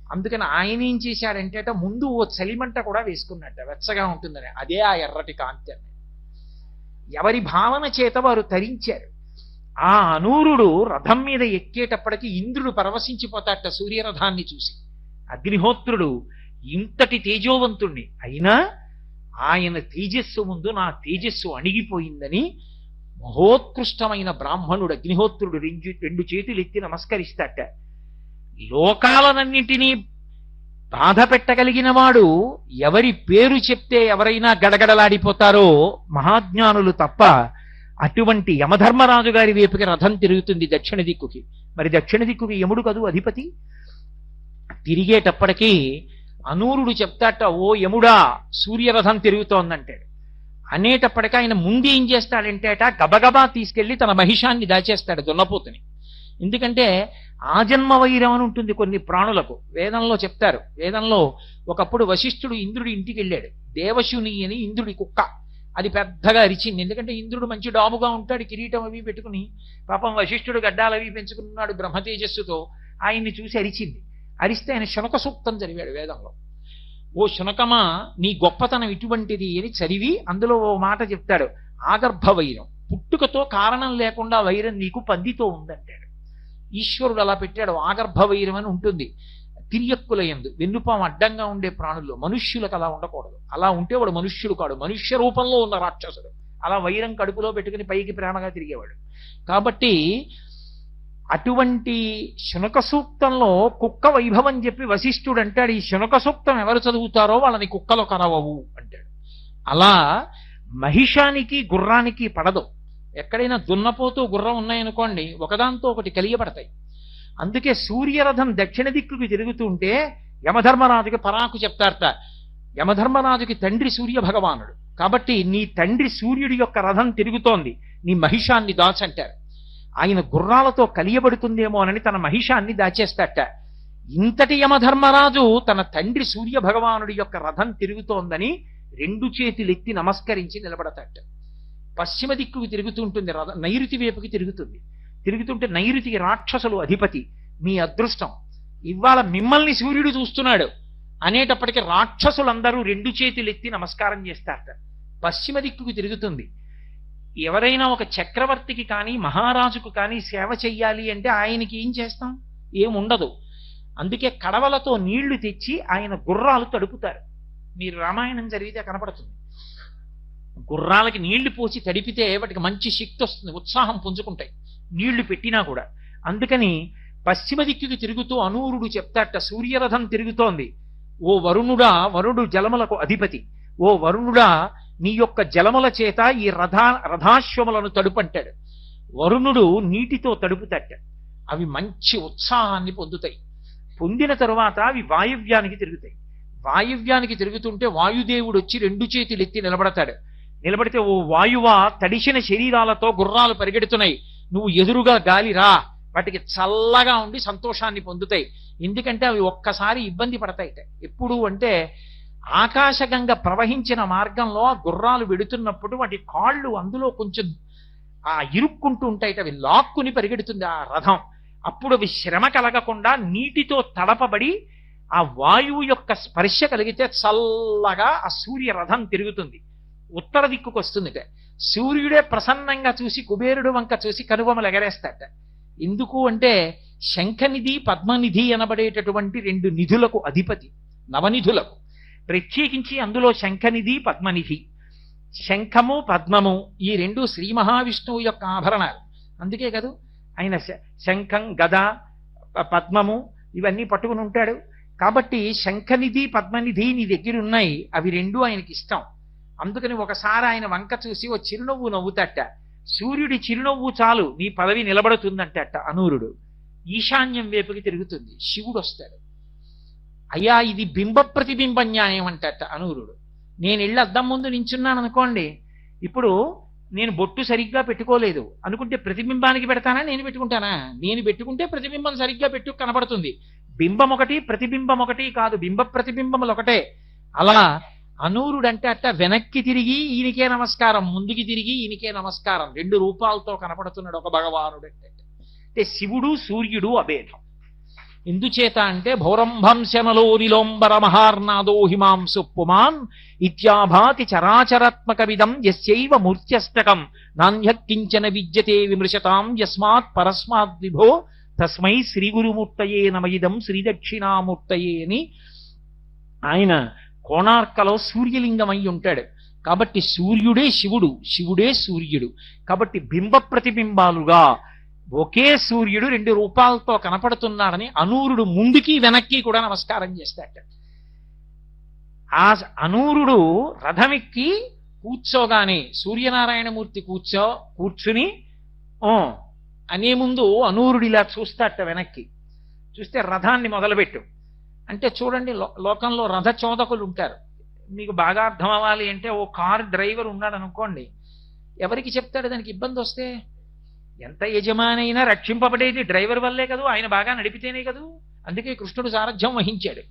అందుకని ఆయన ఏం చేశాడంటే ముందు ఓ చలిమంట కూడా వేసుకున్నట్ట, వెచ్చగా ఉంటుందని. అదే ఆ ఎర్రటి కాంతి అని ఎవరి భావన చేత వారు తరించారు. ఆ అనూరుడు రథం మీద ఎక్కేటప్పటికి ఇంద్రుడు పరవశించిపోతాట సూర్యరథాన్ని చూసి. అగ్నిహోత్రుడు ఇంతటి తేజోవంతుణ్ణి అయినా ఆయన తేజస్సు ముందు నా తేజస్సు అణిగిపోయిందని మహోత్కృష్టమైన బ్రాహ్మణుడు అగ్నిహోత్రుడు రెండు చేతులు ఎత్తి నమస్కరిస్తాట. లోకాలనన్నింటినీ బాధ పెట్టగలిగిన వాడు ఎవరి పేరు చెప్తే ఎవరైనా గడగడలాడిపోతారో మహాజ్ఞానులు తప్ప. అటువంటి యమధర్మరాజు గారి వైపుకి రథం తిరుగుతుంది దక్షిణ దిక్కుకి. మరి దక్షిణ దిక్కుకి యముడు కదూ అధిపతి. తిరిగేటప్పటికీ అనూరుడు చెప్తాట, ఓ యముడా సూర్యరథం తిరుగుతోందంటాడు. అనేటప్పటికీ ఆయన ముందు ఏం చేస్తాడంటేట గబగబా తీసుకెళ్లి తన మహిషాన్ని దాచేస్తాడు, దున్నపోతుని. ఎందుకంటే ఆజన్మ వైరం అని ఉంటుంది కొన్ని ప్రాణులకు. వేదంలో చెప్తారు. వేదంలో ఒకప్పుడు వశిష్ఠుడు ఇంద్రుడి ఇంటికి వెళ్ళాడు. దేవశుని అని ఇంద్రుడి కుక్క, అది పెద్దగా అరిచింది. ఎందుకంటే ఇంద్రుడు మంచి డాముగా ఉంటాడు, కిరీటం అవి పెట్టుకుని. పాపం వశిష్ఠుడు గడ్డాలవి పెంచుకున్నాడు బ్రహ్మతేజస్సుతో. ఆయన్ని చూసి అరిచింది. అరిస్తే ఆయన శునక సూక్తం చదివాడు వేదంలో. ఓ శునకమా నీ గొప్పతనం ఇటువంటిది అని చదివి అందులో ఓ మాట చెప్తాడు, ఆగర్భ వైరం, పుట్టుకతో కారణం లేకుండా వైరం నీకు పందితో ఉందంటాడు. ఈశ్వరుడు అలా పెట్టాడు. ఆగర్భ వైరం అని ఉంటుంది తిరియక్కుల యందు, వెన్నుపాము అడ్డంగా ఉండే ప్రాణుల్లో. మనుష్యులకు అలా ఉండకూడదు. అలా ఉంటే వాడు మనుష్యుడు కాడు, మనుష్య రూపంలో ఉన్న రాక్షసుడు. అలా వైరం కడుపులో పెట్టుకుని పైకి ప్రేమగా తిరిగేవాడు. కాబట్టి అటువంటి శునక సూక్తంలో కుక్క వైభవం చెప్పి వశిష్ఠుడు అంటాడు, ఈ శునక సూక్తం ఎవరు చదువుతారో వాళ్ళని కుక్కలు కరవవు అంటాడు. అలా మహిషానికి గుర్రానికి పడదు. ఎక్కడైనా దున్నపోతూ గుర్రం ఉన్నాయనుకోండి, ఒకదాంతో ఒకటి కలియబడతాయి. అందుకే సూర్యరథం దక్షిణ దిక్కుకి తిరుగుతుంటే యమధర్మరాజుకి పరాకు చెప్తారట. యమధర్మరాజుకి తండ్రి సూర్య భగవానుడు కాబట్టి నీ తండ్రి సూర్యుడి యొక్క రథం తిరుగుతోంది, నీ మహిషాన్ని దాచంటారు. ఆయన గుర్రాలతో కలియబడుతుందేమో అని తన మహిషాన్ని దాచేస్తాట. ఇంతటి యమధర్మరాజు తన తండ్రి సూర్య భగవానుడి యొక్క రథం తిరుగుతోందని రెండు చేతులెత్తి నమస్కరించి నిలబడతాట. పశ్చిమ దిక్కుకి తిరుగుతుంటుంది రథం, నైరుతి వైపుకి తిరుగుతుంది. తిరుగుతుంటే నైరుతికి రాక్షసులు అధిపతి. మీ అదృష్టం ఇవాళ మిమ్మల్ని సూర్యుడు చూస్తున్నాడు అనేటప్పటికీ రాక్షసులందరూ రెండు చేతులెత్తి నమస్కారం చేస్తారట. పశ్చిమ దిక్కుకి తిరుగుతుంది. ఎవరైనా ఒక చక్రవర్తికి కానీ మహారాజుకు కానీ సేవ చెయ్యాలి అంటే ఆయనకి ఏం చేస్తాం, ఏముండదు. అందుకే కడవలతో నీళ్లు తెచ్చి ఆయన గుర్రాలు తడుపుతారు. మీరు రామాయణం చదివితే కనపడుతుంది. గుర్రాలకి నీళ్లు పోసి తడిపితే వాటికి మంచి శక్తి వస్తుంది, ఉత్సాహం పుంజుకుంటాయి నీళ్లు పెట్టినా కూడా. అందుకని పశ్చిమ దిక్కుకి తిరుగుతూ అనూరుడు చెప్తాట, సూర్యరథం తిరుగుతోంది. ఓ వరుణుడా, వరుడు జలములకు అధిపతి, ఓ వరుణుడా నీ యొక్క జలముల చేత ఈ రథాశ్వములను తడుపంటాడు. వరుణుడు నీటితో తడుపుతట. అవి మంచి ఉత్సాహాన్ని పొందుతాయి. పొందిన తరువాత అవి వాయువ్యానికి తిరుగుతాయి. వాయువ్యానికి తిరుగుతుంటే వాయుదేవుడు వచ్చి రెండు చేతులు ఎత్తి నిలబడతాడు. నిలబడితే ఓ వాయువా, తడిసిన శరీరాలతో గుర్రాలు పరిగెడుతున్నాయి, నువ్వు ఎదురుగా గాలి రా, వాటికి చల్లగా ఉండి సంతోషాన్ని పొందుతాయి. ఎందుకంటే అవి ఒక్కసారి ఇబ్బంది పడతాయిట. ఎప్పుడు అంటే ఆకాశగంగ ప్రవహించిన మార్గంలో ఆ గుర్రాలు వెడుతున్నప్పుడు వాటి కాళ్ళు అందులో కొంచెం ఇరుక్కుంటూ ఉంటాయిట. అవి లాక్కుని పరిగెడుతుంది ఆ రథం. అప్పుడు అవి శ్రమ కలగకుండా నీటితో తడపబడి ఆ వాయువు యొక్క స్పర్శ కలిగితే చల్లగా ఆ సూర్య రథం తిరుగుతుంది, ఉత్తర దిక్కుకు వస్తుందిట. సూర్యుడే ప్రసన్నంగా చూసి కుబేరుడు వంక చూసి కనుబొమలు ఎగరేస్తాట. ఎందుకు అంటే శంఖనిధి పద్మనిధి అనబడేటటువంటి 2 నిధులకు అధిపతి, నవనిధులకు. ప్రత్యేకించి అందులో శంఖనిధి పద్మనిధి, శంఖము పద్మము ఈ 2 శ్రీ మహావిష్ణువు యొక్క ఆభరణాలు. అందుకే కదూ ఆయన శంఖం గద పద్మము ఇవన్నీ పట్టుకుని ఉంటాడు. కాబట్టి శంఖనిధి పద్మనిధి నీ దగ్గర ఉన్నాయి, అవి 2 ఆయనకి ఇష్టం. అందుకని ఒకసారి ఆయన వంక చూసి ఓ చిరునవ్వు నవ్వుతట. సూర్యుడి చిరునవ్వు చాలు నీ పదవి నిలబడుతుందంటట అనూరుడు. ఈశాన్యం వైపుకి తిరుగుతుంది, శివుడు వస్తాడు. అయ్యా ఇది బింబ ప్రతిబింబ న్యాయం అంటట అనూరుడు. నేను ఇళ్ళ అద్దం ముందు నించున్నాను అనుకోండి, ఇప్పుడు నేను బొట్టు సరిగ్గా పెట్టుకోలేదు అనుకుంటే ప్రతిబింబానికి పెడతానా నేను పెట్టుకుంటానా? నేను పెట్టుకుంటే ప్రతిబింబం సరిగ్గా పెట్టు కనబడుతుంది. బింబం ఒకటి ప్రతిబింబం ఒకటి కాదు, బింబ ప్రతిబింబములు ఒకటే. అలా అనూరుడంటే అట్ట వెనక్కి తిరిగి ఈయనకే నమస్కారం, ముందుకి తిరిగి ఈయనకే నమస్కారం, 2 రూపాలతో కనపడుతున్నాడు ఒక భగవానుడు. అంటే శివుడు సూర్యుడు అభేదం. ఎందుచేత అంటే భౌరంభంశనలో నిలోంబర మహార్నాదో హిమాంసు పుమాన్ ఇత్యాభాతి చరాచరాత్మకమిదం యస్యైవ మూర్త్యష్టకం నాణ్యకించన విద్యతే విమృశతాం యస్మాత్ పరస్మాత్ విభో తస్మై శ్రీ గురుమూర్తయే నమయిదం శ్రీదక్షిణామూర్తయే అని ఆయన కోణార్కలో సూర్యలింగం అయి ఉంటాడు. కాబట్టి సూర్యుడే శివుడు, శివుడే సూర్యుడు. కాబట్టి బింబ ప్రతిబింబాలుగా ఒకే సూర్యుడు 2 రూపాలతో కనపడుతున్నాడని అనూరుడు ముందుకి వెనక్కి కూడా నమస్కారం చేస్తాట. ఆ అనూరుడు రథమెక్కి కూర్చోగానే సూర్యనారాయణమూర్తి కూర్చుని అనే ముందు అనూరుడు ఇలా చూస్తాట, వెనక్కి చూస్తే రథాన్ని మొదలుపెట్టు అంటే చూడండి, లోకంలో రథ చోదకులు ఉంటారు. మీకు బాగా అర్థం అవ్వాలి అంటే ఓ కారు డ్రైవర్ ఉన్నాడు అనుకోండి, ఎవరికి చెప్తాడు దానికి ఇబ్బంది వస్తే? ఎంత యజమానైనా రక్షింపబడేది డ్రైవర్ వల్లే కదూ, ఆయన బాగా నడిపితేనే కదూ. అందుకే కృష్ణుడు సారథ్యం వహించాడు.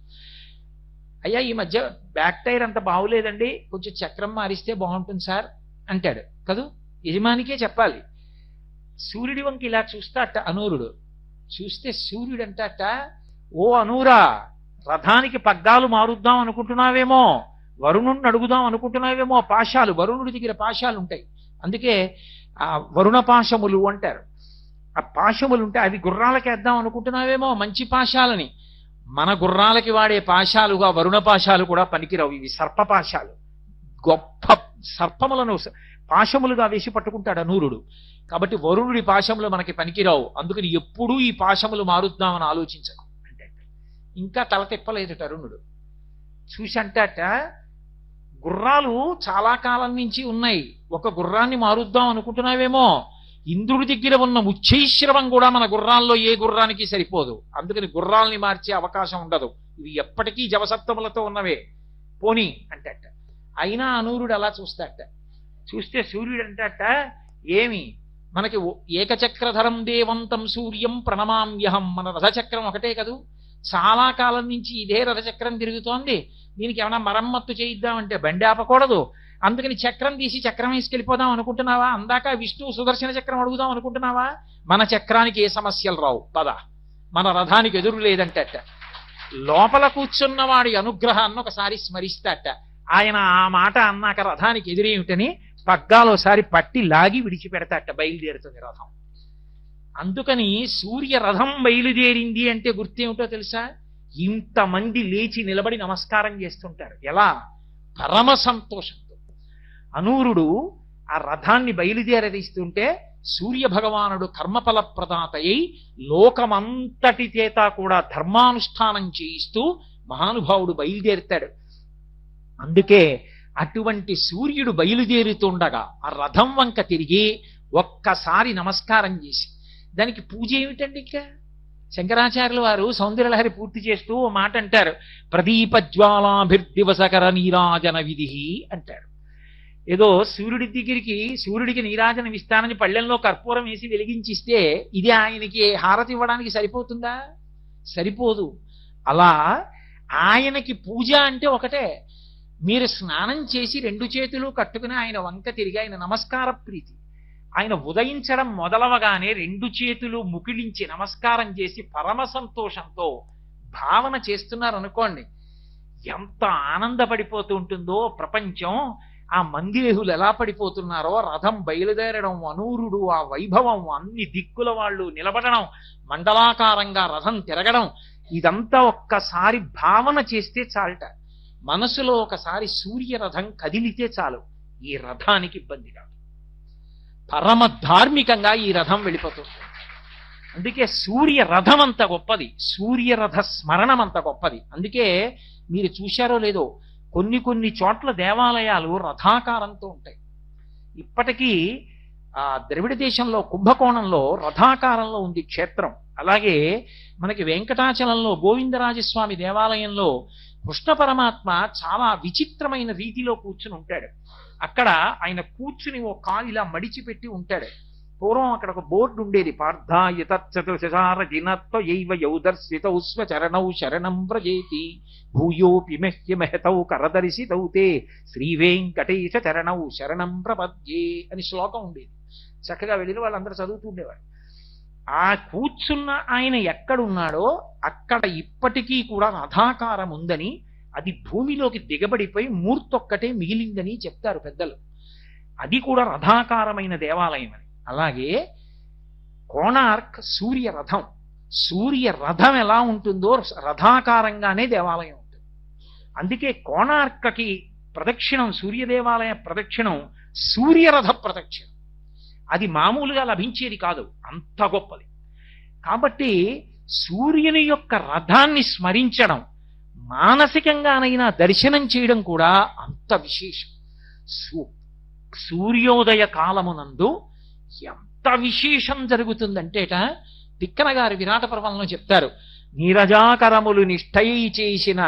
అయ్యా ఈ మధ్య బ్యాక్ టైర్ అంత బాగులేదండి, కొంచెం చక్రం మారిస్తే బాగుంటుంది సార్ అంటాడు కదూ, యజమానికే చెప్పాలి. సూర్యుడి వంక ఇలా చూస్తాట అనూరుడు. చూస్తే సూర్యుడు అంటాట, ఓ అనూరా, రథానికి పగ్గాలు మారుద్దాం అనుకుంటున్నావేమో, వరుణుడిని అడుగుదాం అనుకుంటున్నావేమో, పాశాలు వరుణుడి దగ్గర పాశాలు ఉంటాయి, అందుకే ఆ వరుణ పాశములు అంటారు. ఆ పాశములు ఉంటే అవి గుర్రాలకి వేద్దాం అనుకుంటున్నావేమో మంచి పాశాలని. మన గుర్రాలకి వాడే పాశాలుగా వరుణ పాశాలు కూడా పనికిరావు, ఇవి సర్పపాశాలు. గొప్ప సర్పములను పాశములుగా వేసి పట్టుకుంటాడు అనూరుడు. కాబట్టి వరుణుడి పాశములు మనకి పనికిరావు, అందుకని ఎప్పుడూ ఈ పాశములు మారుద్దామని ఆలోచించకు అంటే. ఇంకా తల తిప్పలేదు తరుణుడు. చూసి అంటాట, గుర్రాలు చాలా కాలం నుంచి ఉన్నాయి, ఒక గుర్రాన్ని మారుద్దాం అనుకుంటున్నావేమో, ఇంద్రుడి దగ్గర ఉన్న ఉచ్చైశ్రవం కూడా మన గుర్రాల్లో ఏ గుర్రానికి సరిపోదు, అందుకని గుర్రాల్ని మార్చే అవకాశం ఉండదు, ఇవి ఎప్పటికీ జవసత్వములతో ఉన్నవే, పోనీ అంటట. అయినా అనూరుడు అలా చూస్తాట. చూస్తే సూర్యుడు అంటాట, ఏమి మనకి ఏకచక్రధరం దేవంతం సూర్యం ప్రణమామ్యహం, మన రథచక్రం ఒకటే కదూ, చాలా కాలం నుంచి ఇదే రథచక్రం తిరుగుతోంది, దీనికి ఏమైనా మరమ్మత్తు చేయిద్దామంటే బండి ఆపకూడదు, అందుకని చక్రం తీసి చక్రం వేసుకెళ్ళిపోదాం అనుకుంటున్నావా? అందాక విష్ణువు సుదర్శన చక్రం అడుగుదాం అనుకుంటున్నావా? మన చక్రానికి ఏ సమస్యలు రావు, పద, మన రథానికి ఎదురు లేదంటట. లోపల కూర్చున్నవాడి అనుగ్రహాన్ని ఒకసారి స్మరిస్తాట. ఆయన ఆ మాట అన్నాక రథానికి ఎదురేమిటని పగ్గాలోసారి పట్టి లాగి విడిచిపెడతాట, బయలుదేరుతుంది రథం. అందుకని సూర్య రథం బయలుదేరింది అంటే గుర్తేమిటో తెలుసా? ఇంతమంది లేచి నిలబడి నమస్కారం చేస్తుంటారు. ఎలా? పరమ సంతోషంతో. అనూరుడు ఆ రథాన్ని బయలుదేరదీస్తుంటే సూర్య భగవానుడు కర్మఫల ప్రదాతయ్యి లోకమంతటి చేత కూడా ధర్మానుష్ఠానం చేయిస్తూ మహానుభావుడు బయలుదేరుతాడు. అందుకే అటువంటి సూర్యుడు బయలుదేరుతుండగా ఆ రథం వంక తిరిగి ఒక్కసారి నమస్కారం చేసి, దానికి పూజ ఏమిటండి? ఇక శంకరాచార్యుల వారు సౌందర్యలహరి పూర్తి చేస్తూ ఓ మాట అంటారు, ప్రదీపజ్వాలాభిర్దివసకర నీరాజన విధి అంటారు. ఏదో సూర్యుడి దగ్గరికి సూర్యుడికి నీరాజనం ఇస్తానని పళ్ళెంలో కర్పూరం వేసి వెలిగించిస్తే ఇది ఆయనకి హారతి ఇవ్వడానికి సరిపోతుందా? సరిపోదు. అలా ఆయనకి పూజ అంటే ఒకటే, మీరు స్నానం చేసి 2 చేతులు కట్టుకుని ఆయన వంక తిరిగి ఆయన నమస్కార ప్రీతి, ఆయన ఉదయించడం మొదలవగానే రెండు చేతులు ముకిలించి నమస్కారం చేసి పరమ సంతోషంతో భావన చేస్తున్నారు అనుకోండి, ఎంత ఆనందపడిపోతూ ఉంటుందో ప్రపంచం. ఆ మందిరేహులు ఎలా పడిపోతున్నారో, రథం బయలుదేరడం, అనూరుడు ఆ వైభవం, అన్ని దిక్కుల వాళ్ళు నిలబడడం, మండలాకారంగా రథం తిరగడం, ఇదంతా ఒక్కసారి భావన చేస్తే చాలట. మనసులో ఒకసారి సూర్యరథం కదిలితే చాలు, ఈ రథానికి ఇబ్బంది కాదు. పరమ ధార్మికంగా ఈ రథం వెళ్ళిపోతుంది. అందుకే సూర్య రథం అంత గొప్పది, సూర్యరథ స్మరణం అంత గొప్పది. అందుకే మీరు చూశారో లేదో, కొన్ని చోట్ల దేవాలయాలు రథాకారంతో ఉంటాయి. ఇప్పటికీ ద్రవిడ దేశంలో కుంభకోణంలో రథాకారంలో ఉంది క్షేత్రం. అలాగే మనకి వెంకటాచలంలో గోవిందరాజస్వామి దేవాలయంలో కృష్ణ పరమాత్మ చాలా విచిత్రమైన రీతిలో కూర్చుని ఉంటాడు. అక్కడ ఆయన కూర్చుని ఓ కాలు ఇలా మడిచిపెట్టి ఉంటాడు. పూర్వం అక్కడ ఒక బోర్డు ఉండేది, పార్థాయతచతుర్షారజినత్వయైవ యౌదర్శితౌ స్వచరణౌ శరణం వ్రజేతి భూయోపి మహ్య మహతౌ కరదర్శితౌ తే శ్రీ వెంకటేశ చరణౌ శరణం ప్రపద్యే అని శ్లోకం ఉండేది. చక్కగా వెళ్ళిన వాళ్ళందరూ చదువుతూ ఉండేవారు. ఆ కూర్చున్న ఆయన ఎక్కడున్నాడో అక్కడ ఇప్పటికీ కూడా రథాకారం ఉందని, అది భూమిలోకి దిగబడిపోయి మూర్తొక్కటే మిగిలిందని చెప్తారు పెద్దలు. అది కూడా రథాకారమైన దేవాలయం అని. అలాగే కోణార్క్ సూర్యరథం, సూర్యరథం ఎలా ఉంటుందో రథాకారంగానే దేవాలయం ఉంటుంది. అందుకే కోణార్కకి ప్రదక్షిణం, సూర్యదేవాలయ ప్రదక్షిణం సూర్యరథ ప్రదక్షిణం. అది మామూలుగా లభించేది కాదు, అంత గొప్పది. కాబట్టి సూర్యుని యొక్క రథాన్ని స్మరించడం, మానసికంగానైనా దర్శనం చేయడం కూడా అంత విశేషం. సూర్యోదయ కాలమునందు ఎంత విశేషం జరుగుతుందంటేట తిక్కన గారి విరాట పర్వంలో చెప్తారు. నీరజాకరములు నిష్ఠయి చేసిన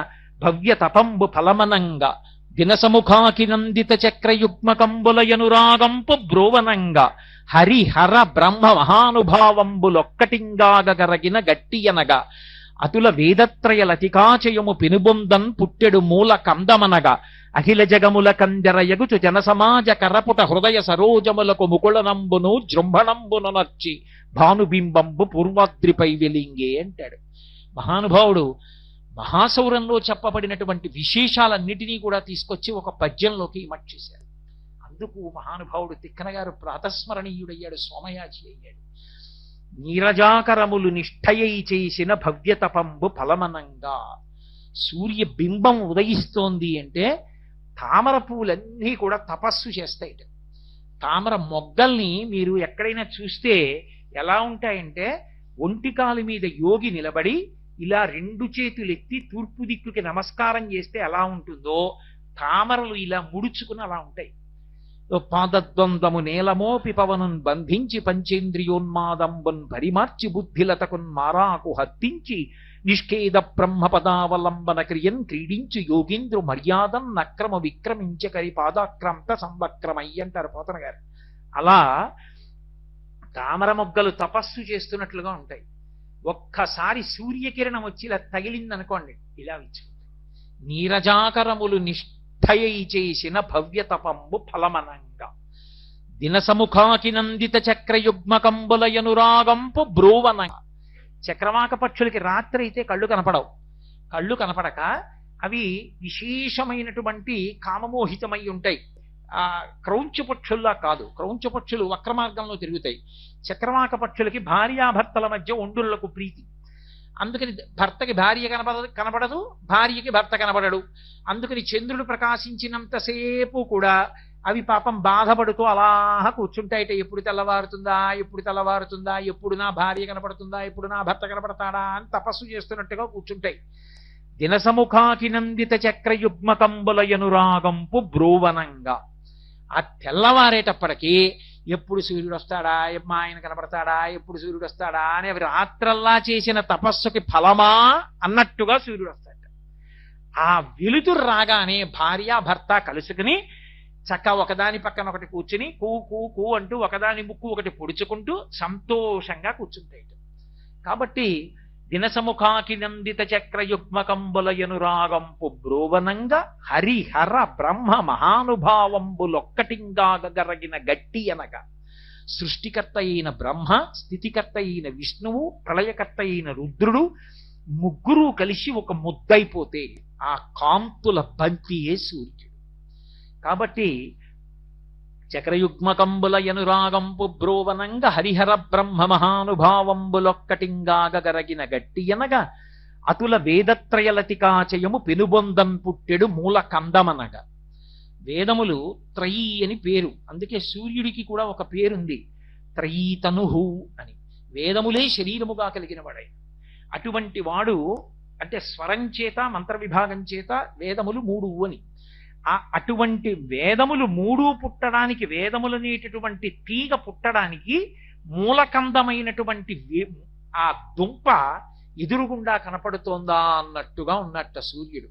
భవ్య తపంబు ఫలమనంగా దినసముఖాకి నందిత చక్రయుగ్మకంబులయనురాగంపు బ్రోవనంగా హరిహర బ్రహ్మ మహానుభావంబులొక్కటింగాగరగిన గట్టియనగా అతుల వేదత్రయ లతికాచయము పెనుబొందన్ పుట్టెడు మూల కందమనగా అఖిల జగముల కందెరయగుచు జనసమాజ కరపుట హృదయ సరోజములకు ముకుళనంబును జృంభణంబును నర్చి భానుబింబంబు పూర్వాద్రిపై వెలింగే అంటాడు మహానుభావుడు. మహాసౌరంలో చెప్పబడినటువంటి విశేషాలన్నిటినీ కూడా తీసుకొచ్చి ఒక పద్యంలోకి ఇమర్చేశారు. అందుకు మహానుభావుడు తిక్కన గారు ప్రాతస్మరణీయుడయ్యాడు, సోమయాజి అయ్యాడు. నీరజాకరములు నిష్ఠయై చేసిన భవ్యతపంబు ఫలమనంగా. సూర్య బింబం ఉదయిస్తోంది అంటే తామర పూలన్నీ కూడా తపస్సు చేస్తాయి. తామర మొగ్గల్ని మీరు ఎక్కడైనా చూస్తే ఎలా ఉంటాయంటే, ఒంటికాలు మీద యోగి నిలబడి ఇలా రెండు చేతులెత్తి తూర్పు దిక్కుకి నమస్కారం చేస్తే ఎలా ఉంటుందో, తామరలు ఇలా ముడుచుకుని అలా ఉంటాయి. పాదద్వందము నేలమోపి పవనున్ బంధించి పంచేంద్రియోన్మాదంబున్ పరిమార్చి బుద్ధిలతకున్ మారాకు హత్తించి నిష్కేద బ్రహ్మపదావలంబన క్రియన్ క్రీడించు యోగీంద్రు మర్యాదన్ నక్రమ విక్రమించకరి పాదాక్రాంత సంవక్రమయ్య అంటారు పోతన గారు. అలా తామర మొగ్గలు తపస్సు చేస్తున్నట్లుగా ఉంటాయి. ఒక్కసారి సూర్యకిరణం వచ్చి ఇలా తగిలిందనుకోండి, ఇలా విచ్చుకుంటాయి. నీరజాకరములు నిష్ఠయై చేసిన భవ్య తపంబు ఫలమనంగా దినసముఖాకి నందిత చక్రయుగ్మకంబులయనురాగంపు బ్రోవనంగా. చక్రవాక పక్షులకి రాత్రి అయితే కళ్ళు కనపడవు. కళ్ళు కనపడక అవి విశేషమైనటువంటి కామమోహితమై ఉంటాయి. క్రౌంచ పక్షుల్లా కాదు, క్రౌంచ పక్షులు వక్ర మార్గంలో తిరుగుతాయి. చక్రవాక పక్షులకి భార్యాభర్తల మధ్య ఒండులకు ప్రీతి. అందుకని భర్తకి భార్య కనపడదు, భార్యకి భర్త కనపడడు. అందుకని చంద్రుడు ప్రకాశించినంతసేపు కూడా అవి పాపం బాధపడుతూ అలా కూర్చుంటాయిట. ఎప్పుడు తెల్లవారుతుందా, ఎప్పుడు తెల్లవారుతుందా, ఎప్పుడు నా భార్య కనపడుతుందా, ఎప్పుడు నా భర్త కనపడతాడా అని తపస్సు చేస్తున్నట్టుగా కూర్చుంటాయి. దినసముఖాకి నందిత చక్రయుగ్మకంబులయనురాగంపు బ్రోవనంగా. ఆ తెల్లవారేటప్పటికీ ఎప్పుడు సూర్యుడు వస్తాడా, మా ఆయన కనపడతాడా, ఎప్పుడు సూర్యుడు వస్తాడా అని అవి రాత్రల్లా చేసిన తపస్సుకి ఫలమా అన్నట్టుగా సూర్యుడు వస్తాడు. ఆ వెలుతురు రాగానే భార్య భర్త కలుసుకుని చక్క ఒకదాని పక్కన ఒకటి కూర్చుని కూ కూ కూ అంటూ ఒకదాని ముక్కు ఒకటి పొడుచుకుంటూ సంతోషంగా కూర్చుంటాయి. కాబట్టి దినసముఖాకి నందిత చక్రయుగ్మకంబులయనురాగంపు బ్రోవనంగా హరిహర బ్రహ్మ మహానుభావంబులొక్కటింగాగరగిన గట్టి అనగా. సృష్టికర్త అయిన బ్రహ్మ, స్థితికర్త అయిన విష్ణువు, ప్రళయకర్త అయిన రుద్రుడు ముగ్గురు కలిసి ఒక ముద్దైపోతే ఆ కాంతుల బంతియే సూర్యుడు. కాబట్టి చక్రయుగ్మకంబుల యనురాగంపు బ్రోవనంగ హరిహర బ్రహ్మ మహానుభావంబులొక్కటింగాగరగిన గట్టి అనగా అతుల వేదత్రయలతికాచయము పెనుబొందం పుట్టెడు మూల కందమనగా. వేదములు త్రయీ అని పేరు, అందుకే సూర్యుడికి కూడా ఒక పేరుంది, త్రయీతనుహు అని. వేదములే శరీరముగా కలిగిన వాడై అటువంటి వాడు, అంటే స్వరం చేత మంత్ర విభాగం చేత వేదములు 3 అని. అటువంటి వేదములు 3 పుట్టడానికి, వేదములనేటటువంటి తీగ పుట్టడానికి మూలకందమైనటువంటి ఆ దుంప ఎదురుగుండా కనపడుతోందా అన్నట్టుగా ఉన్నట్ట సూర్యుడు.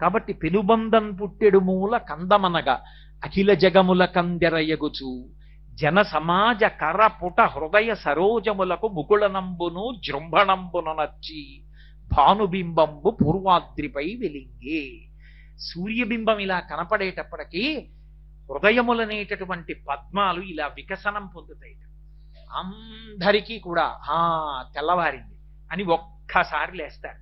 కాబట్టి పెనుబంధం పుట్టెడు మూల కందమనగా అఖిల జగముల కందెరయగుచు జన సమాజ కర పుట హృదయ సరోజములకు ముకుళనంబును జృంభణంబును నచ్చి భానుబింబంబు పూర్వాద్రిపై వెలింగే. సూర్యబింబం ఇలా కనపడేటప్పటికీ హృదయములనేటటువంటి పద్మాలు ఇలా వికసనం పొందుతాయి. అందరికీ కూడా తెల్లవారింది అని ఒక్కసారి లేస్తారు.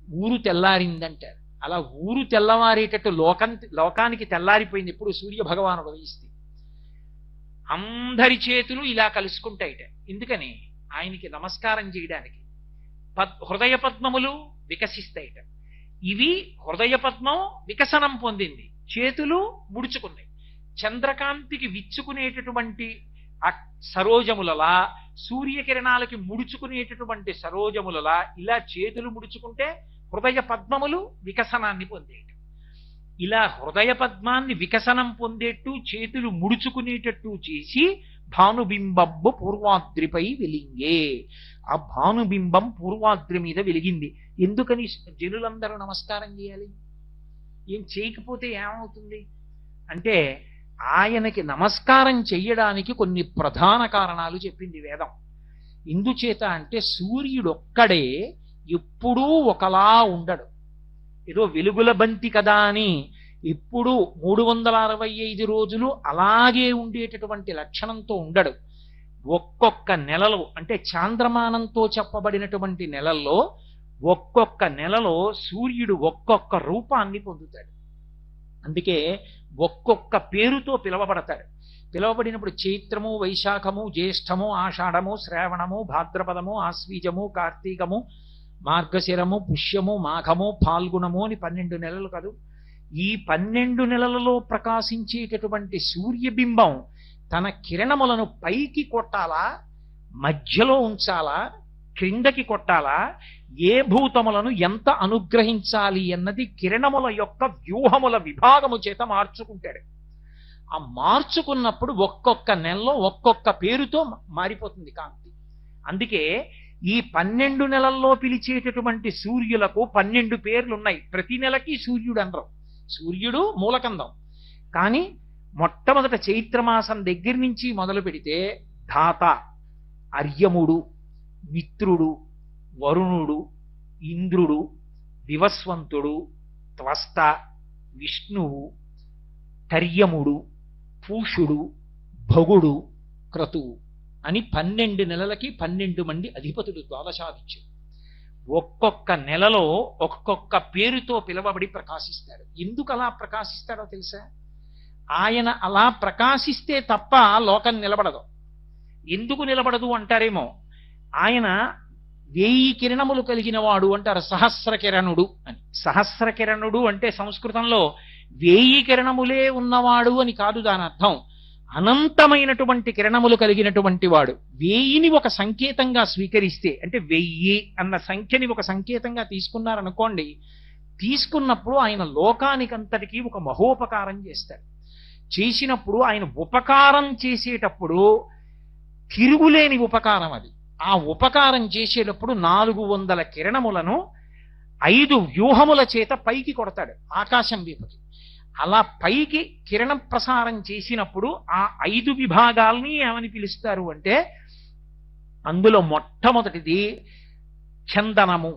ఊరు తెల్లారిందంటారు. అలా ఊరు తెల్లవారేటట్టు లోకానికి తెల్లారిపోయింది ఎప్పుడు సూర్య భగవానుడు ఉదయిస్తే. అందరి చేతులు ఇలా కలుసుకుంటాయిట. ఎందుకని? ఆయనకి నమస్కారం చేయడానికి. హృదయ పద్మములు వికసిస్తాయిట. ఇవి హృదయ పద్మం వికసనం పొందింది, చేతులు ముడుచుకున్నాయి. చంద్రకాంతికి విచ్చుకునేటటువంటి ఆ సరోజములలా, సూర్యకిరణాలకి ముడుచుకునేటటువంటి సరోజములలా ఇలా చేతులు ముడుచుకుంటే హృదయ పద్మములు వికసనాన్ని పొందేట. ఇలా హృదయ పద్మాన్ని వికసనం పొందేట్టు చేతులు ముడుచుకునేటట్టు చేసి భానుబింబంబు పూర్వాద్రిపై వెలింగే. ఆ భానుబింబం పూర్వాద్రి మీద వెలిగింది. ఎందుకని జనులందరూ నమస్కారం చేయాలి? ఏం చేయకపోతే ఏమవుతుంది అంటే, ఆయనకి నమస్కారం చెయ్యడానికి కొన్ని ప్రధాన కారణాలు చెప్పింది వేదం. ఎందుచేత అంటే సూర్యుడొక్కడే ఎప్పుడూ ఒకలా ఉండడు. ఏదో వెలుగుల బంతి కదా అని ఎప్పుడూ 365 రోజులు అలాగే ఉండేటటువంటి లక్షణంతో ఉండడు. ఒక్కొక్క నెలలో, అంటే చాంద్రమానంతో చెప్పబడినటువంటి నెలల్లో ఒక్కొక్క నెలలో సూర్యుడు ఒక్కొక్క రూపాన్ని పొందుతాడు. అందుకే ఒక్కొక్క పేరుతో పిలవబడతాడు. పిలవబడినప్పుడు చైత్రము, వైశాఖము, జ్యేష్ఠము, ఆషాఢము, శ్రావణము, భాద్రపదము, ఆశ్వీజము, కార్తీకము, మార్గశిరము, పుష్యము, మాఘము, ఫాల్గుణము అని 12 నెలలు కాదు. ఈ 12 నెలలలో ప్రకాశించేటటువంటి సూర్యబింబం తన కిరణములను పైకి కొట్టాలా, మధ్యలో ఉంచాలా, క్రిందకి కొట్టాలా, ఏ భూతములను ఎంత అనుగ్రహించాలి అన్నది కిరణముల యొక్క వ్యూహముల విభాగము చేత మార్చుకుంటాడు. ఆ మార్చుకున్నప్పుడు ఒక్కొక్క నెలలో ఒక్కొక్క పేరుతో మారిపోతుంది కాంతి. అందుకే ఈ 12 నెలల్లో పిలిచేటటువంటి సూర్యులకు 12 పేర్లున్నాయి. ప్రతి నెలకి సూర్యుడు అనరు. సూర్యుడు మూలకందం. కానీ మొట్టమొదట చైత్రమాసం దగ్గర నుంచి మొదలు పెడితే ధాత, అర్యముడు, మిత్రుడు, వరుణుడు, ఇంద్రుడు, వివస్వంతుడు, త్వష్ట, విష్ణువు, కర్యముడు, పూషుడు, భగుడు, క్రతువు అని 12 నెలలకి 12 మంది అధిపతులు, ద్వాదశాదిత్యులు. ఒక్కొక్క నెలలో ఒక్కొక్క పేరుతో పిలవబడి ప్రకాశిస్తాడు. ఎందుకు అలా ప్రకాశిస్తాడో తెలుసా? ఆయన అలా ప్రకాశిస్తే తప్ప లోకం నిలబడదు. ఎందుకు నిలబడదు అంటారేమో, ఆయన 1000 కిరణములు కలిగిన వాడు అంటారు, సహస్ర కిరణుడు అని. సహస్ర కిరణుడు అంటే సంస్కృతంలో 1000 కిరణములే ఉన్నవాడు అని కాదు దాని అర్థం. అనంతమైనటువంటి కిరణములు కలిగినటువంటి వాడు. 1000ని ఒక సంకేతంగా స్వీకరిస్తే, అంటే 1000 అన్న సంఖ్యని ఒక సంకేతంగా తీసుకున్నారనుకోండి, తీసుకున్నప్పుడు ఆయన లోకానికంతటికీ ఒక మహోపకారం చేస్తాడు. చేసినప్పుడు ఆయన ఉపకారం చేసేటప్పుడు తిరుగులేని ఉపకారం అది. ఆ ఉపకారం చేసేటప్పుడు 400 కిరణములను 5 వ్యూహముల చేత పైకి కొడతాడు, ఆకాశం వైపుకి. అలా పైకి కిరణ ప్రసారం చేసినప్పుడు ఆ 5 విభాగాల్ని ఏమని పిలుస్తారు అంటే, అందులో మొట్టమొదటిది చందనము,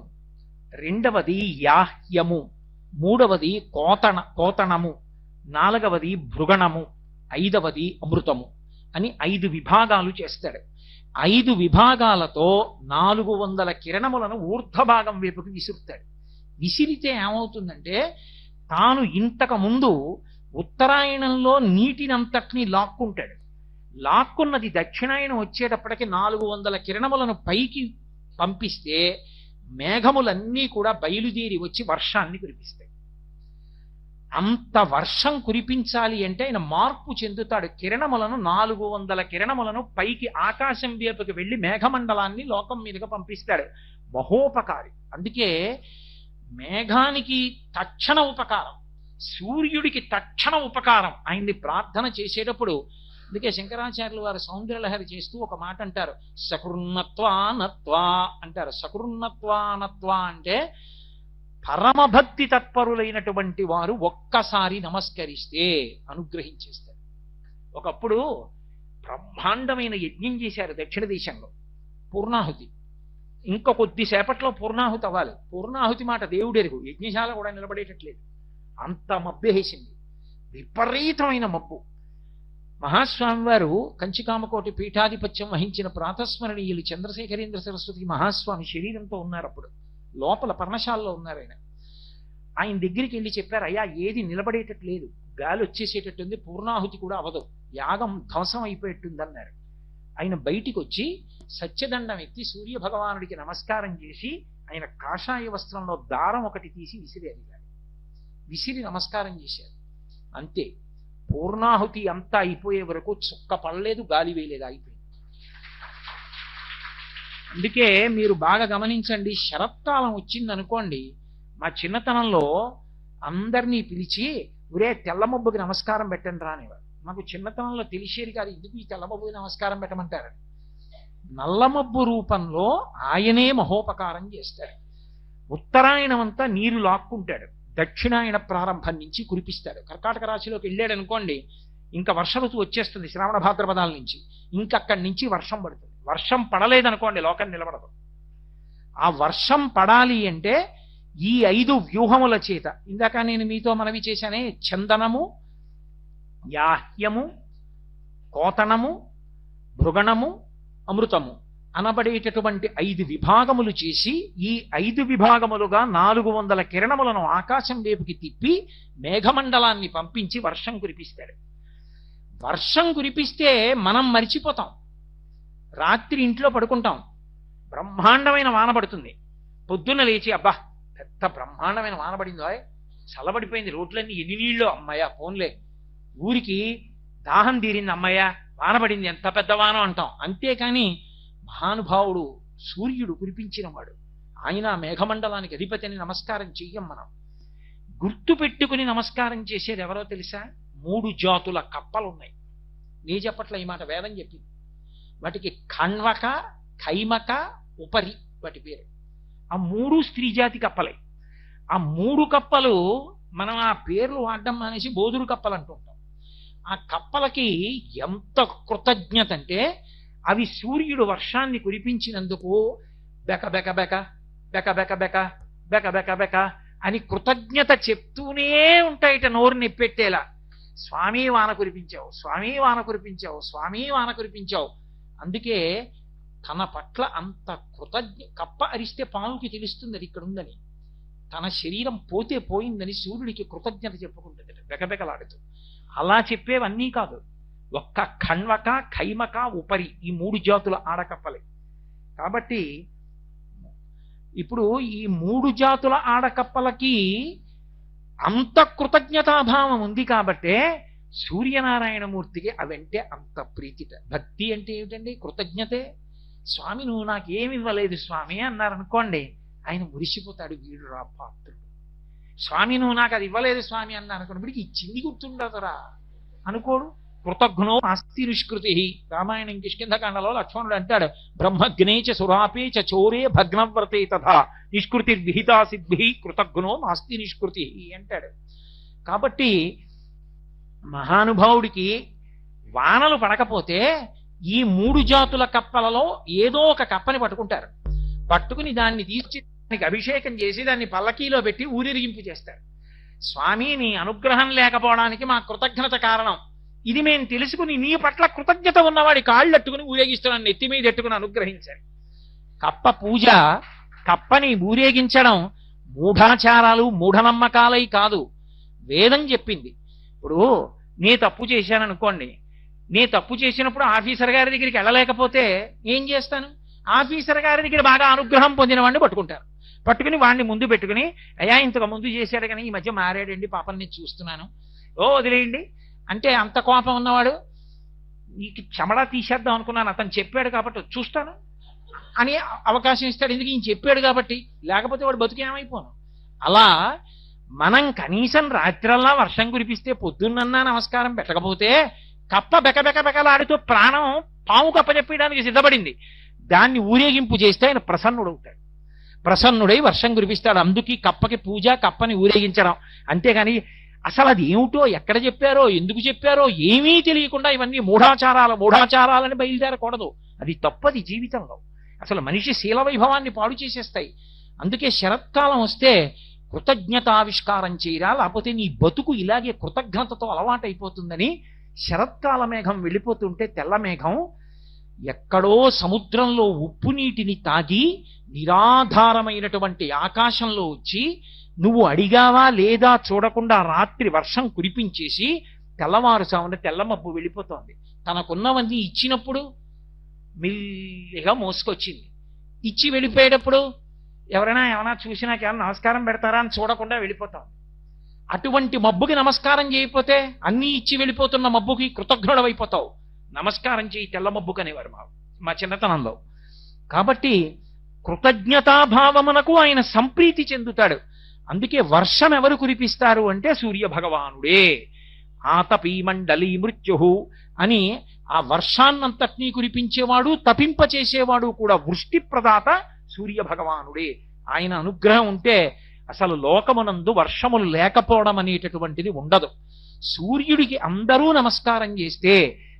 రెండవది యాహ్యము, మూడవది కోతణము, 4వది భృగణము, 5వది అమృతము. అని 5 విభాగాలు చేస్తాడు. 5 విభాగాలతో 400 కిరణములను ఊర్ధ్వభాగం వైపుకి విసురుతాడు. విసిరితే ఏమవుతుందంటే తాను ఇంతకు ముందు ఉత్తరాయణంలో నీటినంతటినీ లాక్కుంటాడు. లాక్కున్నది దక్షిణాయనం వచ్చేటప్పటికి 400 కిరణములను పైకి పంపిస్తే మేఘములన్నీ కూడా బయలుదేరి వచ్చి వర్షాన్ని కురిపిస్తాయి. అంత వర్షం కురిపించాలి అంటే ఆయన మార్పు చెందుతాడు. కిరణములను 400 కిరణములను పైకి ఆకాశం వైపుకి వెళ్ళి మేఘమండలాన్ని లోకం మీదుగా పంపిస్తాడు. మహోపకారి. అందుకే మేఘానికి తక్షణ ఉపకారం, సూర్యుడికి తక్షణ ఉపకారం. ఆయన్ని ప్రార్థన చేసేటప్పుడు అందుకే శంకరాచార్యులు వారు సౌందర్యలహరి చేస్తూ ఒక మాట అంటారు, సకృన్నత్వానత్వా అంటారు. సకృన్నత్వానత్వా అంటే పరమభక్తి తత్పరులైనటువంటి వారు ఒక్కసారి నమస్కరిస్తే అనుగ్రహించేస్తారు. ఒకప్పుడు బ్రహ్మాండమైన యజ్ఞం చేశారు దక్షిణ దేశంలో, పూర్ణాహుతి. ఇంకా కొద్దిసేపట్లో పూర్ణాహుతి అవ్వాలి. పూర్ణాహుతి మాట దేవుడెరుగు, యజ్ఞశాల కూడా నిలబడేటట్లేదు, అంత మబ్బేసింది, విపరీతమైన మబ్బు. మహాస్వామి వారు కంచికామకోటి పీఠాధిపత్యం వహించిన ప్రాతస్మరణీయులు చంద్రశేఖరేంద్ర సరస్వతి మహాస్వామి శరీరంతో ఉన్నారు. అప్పుడు లోపల పర్ణశాలలో ఉన్నారు. ఆయన దగ్గరికి వెళ్ళి చెప్పారు, అయ్యా ఏది నిలబడేటట్లేదు, గాలి వచ్చేసేటట్టుంది, పూర్ణాహుతి కూడా అవదు, యాగం ధ్వంసం అయిపోయేట్టుంది అన్నారు. ఆయన బయటికి వచ్చి సత్యదండం ఎత్తి సూర్య భగవానుడికి నమస్కారం చేసి ఆయన కాషాయ వస్త్రంలో దారం ఒకటి తీసి విసిరేది, విసిరి నమస్కారం చేశారు. అంతే, పూర్ణాహుతి అంతా అయిపోయే వరకు చుక్క పడలేదు, గాలి వేయలేదు, అయిపోయింది. అందుకే మీరు బాగా గమనించండి, శరత్కాలం వచ్చిందనుకోండి, మా చిన్నతనంలో అందరినీ పిలిచి ఒరే తెల్లమబ్బుకి నమస్కారం పెట్టండి రానివారు. మాకు చిన్నతనంలో తెలిసేది కాదు ఎందుకు ఈ తెల్లమబ్బుకి నమస్కారం పెట్టమంటారని. నల్లమబ్బు రూపంలో ఆయనే మహోపకారం చేస్తాడు. ఉత్తరాయణం అంతా నీరు లాక్కుంటాడు, దక్షిణాయన ప్రారంభం నుంచి కురిపిస్తాడు. కర్కాటక రాశిలోకి వెళ్ళాడు అనుకోండి, ఇంకా వర్ష ఋతువు వచ్చేస్తుంది శ్రావణ భాద్రపదాల నుంచి, ఇంకక్కడి నుంచి వర్షం పడుతుంది. వర్షం పడలేదనుకోండి లోకం నిలబడదు. ఆ వర్షం పడాలి అంటే ఈ 5 వ్యూహముల చేత, ఇందాక నేను మీతో మనవి చేశానే, చందనము, యాహ్యము, కోతనము, భృగణము, అమృతము అనబడేటటువంటి 5 విభాగములు చేసి ఈ 5 విభాగములుగా 400 కిరణములను ఆకాశం వైపుకి తిప్పి మేఘమండలాన్ని పంపించి వర్షం కురిపిస్తాడు. వర్షం కురిపిస్తే మనం మరిచిపోతాం, రాత్రి ఇంట్లో పడుకుంటాం, బ్రహ్మాండమైన వాన పడుతుంది, పొద్దున్న లేచి అబ్బా పెద్ద బ్రహ్మాండమైన వాన పడిందో, చల్లబడిపోయింది రోడ్లన్నీ, ఎన్ని నీళ్ళు అమ్మయ్య పోన్లే, ఊరికి దాహం తీరింది అమ్మయ్య వాన పడింది, ఎంత పెద్ద వాన అంటాం. అంతేకాని మహానుభావుడు సూర్యుడు కురిపించిన వాడు, ఆయన మేఘమండలానికి అధిపతి అని నమస్కారం చెయ్యం. మనం గుర్తు పెట్టుకుని నమస్కారం చేసేది ఎవరో తెలుసా? 3 జాతుల కప్పలున్నాయి. నీ చెప్పట్ల ఈ మాట వేదం చెప్పింది. వాటికి ఖణ్వక, ఖైమక, ఉపరి వాటి పేరు. ఆ 3 స్త్రీ జాతి కప్పలే. ఆ 3 కప్పలు మనం ఆ పేర్లు వాడడం మానేసి బోధురు కప్పలు అంటుంటాం. ఆ కప్పలకి ఎంత కృతజ్ఞత అంటే, అవి సూర్యుడు వర్షాన్ని కురిపించినందుకు బెక బెక బెక బెక బెక బెక బెక బెక బెక అని కృతజ్ఞత చెప్తూనే ఉంటాయిట, నోరు నెప్పెట్టేలా. స్వామి వాన కురిపించావు, స్వామి వాన కురిపించావు, స్వామి వాన కురిపించావు. అందుకే తన పట్ల అంత కప్ప అరిస్తే పాముకి తెలుస్తుంది అది ఇక్కడ ఉందని, తన శరీరం పోతే పోయిందని సూర్యుడికి కృతజ్ఞత చెప్పుకుంటుంది బెకబెకలాడుతూ. అలా చెప్పేవన్నీ కాదు, ఒక్క ఖణ్వక, ఖైమక, ఉపరి ఈ 3 జాతుల ఆడకప్పలే. కాబట్టి ఇప్పుడు ఈ 3 జాతుల ఆడకప్పలకి అంత కృతజ్ఞతాభావం ఉంది కాబట్టే సూర్యనారాయణమూర్తికి అవంటే అంత ప్రీతిట. భక్తి అంటే ఏమిటండి? కృతజ్ఞతే. స్వామి నువ్వు నాకేమి ఇవ్వలేదు స్వామి అన్నారనుకోండి, ఆయన మురిసిపోతాడు, వీడు రా పాత్రుడు. స్వామి నువ్వు నాకు అది ఇవ్వలేదు స్వామి అన్నారనుకోండి, వీడికి ఇచ్చింది గుర్తుండదురా అనుకోడు. కృతజ్ఞో నాస్తి నిష్కృతి. రామాయణం కిష్కింధకాండలో లక్ష్మణుడు అంటాడు, బ్రహ్మజ్ఞేచ సురాపే చ చోరే భగ్నవ్రతే తథా నిష్కృతి విహితా సిద్భి కృతజ్ఞో నాస్తి నిష్కృతి అంటాడు. కాబట్టి మహానుభావుడికి వానలు పడకపోతే ఈ 3 జాతుల కప్పలలో ఏదో ఒక కప్పని పట్టుకుంటారు. పట్టుకుని దాన్ని తీసి దానికి అభిషేకం చేసి దాన్ని పల్లకీలో పెట్టి ఊరేగింపు చేస్తారు. స్వామి నీ అనుగ్రహం లేకపోవడానికి మా కృతజ్ఞత కారణం, ఇది మేము తెలుసుకుని నీ పట్ల కృతజ్ఞత ఉన్నవాడి కాళ్ళు అట్టుకుని ఊరేగిస్తున్నాను, నెత్తి మీద ఎట్టుకుని అనుగ్రహించాడు. కప్ప పూజ, కప్పని ఊరేగించడం మూఢాచారాలు మూఢనమ్మకాలై కాదు, వేదం చెప్పింది. ఇప్పుడు నే తప్పు చేశాననుకోండి, నే తప్పు చేసినప్పుడు ఆఫీసర్ గారి దగ్గరికి వెళ్ళలేకపోతే ఏం చేస్తాను? ఆఫీసర్ గారి దగ్గర బాగా అనుగ్రహం పొందిన వాడిని పట్టుకుంటారు. పట్టుకుని వాడిని ముందు పెట్టుకుని, అయ్యా ఇంతకు ముందు చేశాడు కానీ ఈ మధ్య మారాడండి పాపం నేను చూస్తున్నాను, ఓ వదిలేయండి అంటే అంత కోపం ఉన్నవాడు నీకు చెమడా తీసేద్దాం అనుకున్నాను, అతను చెప్పాడు కాబట్టి చూస్తాను అని అవకాశం ఇస్తాడు. ఎందుకు ఈయన చెప్పాడు కాబట్టి, లేకపోతే వాడు బతుకేమైపోను. అలా మనం కనీసం రాత్రల్లా వర్షం కురిపిస్తే పొద్దున్నన్నా నమస్కారం పెట్టకపోతే కప్ప బెకబెకబెకలాడుతూ ప్రాణం పాము కప్ప చెప్పడానికి సిద్ధపడింది. దాన్ని ఊరేగింపు చేస్తే ఆయన ప్రసన్నుడవుతాడు, ప్రసన్నుడై వర్షం కురిపిస్తాడు. అందుకే కప్పకి పూజ, కప్పని ఊరేగించడం. అంతేగాని అసలు అది ఏమిటో, ఎక్కడ చెప్పారో, ఎందుకు చెప్పారో ఏమీ తెలియకుండా ఇవన్నీ మూఢాచారాలని బయలుదేరకూడదు. అది తప్పది జీవితంలో. అసలు మనిషి శీల వైభవాన్ని పాడు చేసేస్తాయి. అందుకే శరత్కాలం వస్తే కృతజ్ఞతావిష్కారం చేయరా, లేకపోతే నీ బతుకు ఇలాగే కృతజ్ఞతతో అలవాటైపోతుందని శరత్కాల మేఘం వెళ్ళిపోతుంటే తెల్ల మేఘం ఎక్కడో సముద్రంలో ఉప్పు నీటిని తాగి నిరాధారమైనటువంటి ఆకాశంలో వచ్చి నువ్వు అడిగావా లేదా చూడకుండా రాత్రి వర్షం కురిపించేసి తెల్లవారుసామున తెల్ల మబ్బు వెళ్ళిపోతోంది. తనకున్నవన్నీ ఇచ్చినప్పుడు మెల్లిగా మోసుకొచ్చింది, ఇచ్చి వెళ్ళిపోయేటప్పుడు ఏమైనా చూసినాక ఏమైనా నమస్కారం పెడతారా అని చూడకుండా వెళ్ళిపోతాం. అటువంటి మబ్బుకి నమస్కారం చేయకపోతే అన్నీ ఇచ్చి వెళ్ళిపోతున్న మబ్బుకి కృతజ్ఞుడవైపోతావు. నమస్కారం చేయి తెల్ల మబ్బుకు అనేవారు మా చిన్నతనంలో. కాబట్టి కృతజ్ఞతాభావమునకు ఆయన సంప్రీతి చెందుతాడు. అందుకే వర్షం ఎవరు కురిపిస్తారు అంటే సూర్య భగవానుడే. ఆతపీ మండలీ మృత్యు అని ఆ వర్షాన్నంతటినీ కురిపించేవాడు, తపింపచేసేవాడు కూడా వృష్టి ప్రదాత సూర్య భగవానుడే. ఆయన అనుగ్రహం ఉంటే అసలు లోకమునందు వర్షములు లేకపోవడం అనేటటువంటిది ఉండదు. సూర్యుడికి అందరూ నమస్కారం చేస్తే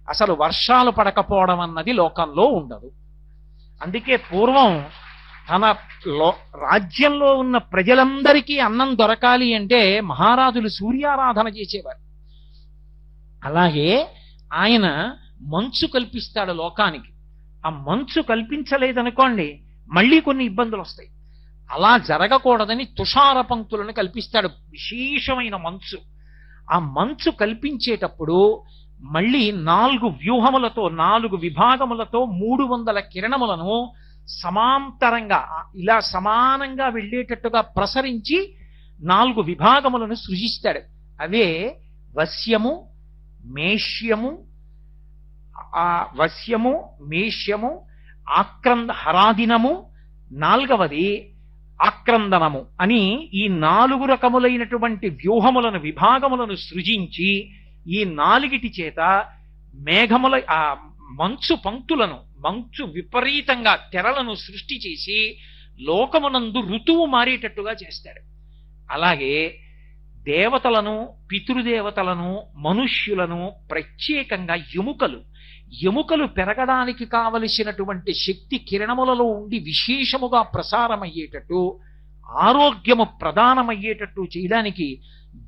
అసలు వర్షాలు పడకపోవడం అన్నది లోకంలో ఉండదు. అందుకే పూర్వం తన రాజ్యంలో ఉన్న ప్రజలందరికీ అన్నం దొరకాలి అంటే మహారాజులు సూర్యారాధన చేసేవారు. అలాగే ఆయన మంచు కల్పిస్తాడు లోకానికి. ఆ మంచు కల్పించలేదనుకోండి మళ్ళీ కొన్ని ఇబ్బందులు వస్తాయి. అలా జరగకూడదని తుషార పంక్తులను కల్పిస్తాడు, విశేషమైన మంచు. ఆ మంచు కల్పించేటప్పుడు మళ్ళీ 4 వ్యూహములతో 4 విభాగములతో 300 కిరణములను సమాంతరంగా ఇలా సమానంగా వెళ్ళేటట్టుగా ప్రసరించి 4 విభాగములను సృజిస్తాడు. అవే వస్యము, మేష్యము, హరాదినము, 4వది ఆక్రందనము అని ఈ 4 రకములైనటువంటి వ్యూహములను విభాగములను సృజించి ఈ 4 చేత మేఘముల ఆ మంచు పంక్తులను, మంచు విపరీతంగా తెరలను సృష్టి చేసి లోకమునందు ఋతువు మారేటట్టుగా చేస్తాడు. అలాగే దేవతలను, పితృదేవతలను, మనుష్యులను ప్రత్యేకంగా ఎముకలు పెరగడానికి కావలసినటువంటి శక్తి కిరణములలో ఉండి విశేషముగా ప్రసారమయ్యేటట్టు, ఆరోగ్యము ప్రదానమయ్యేటట్టు చేయడానికి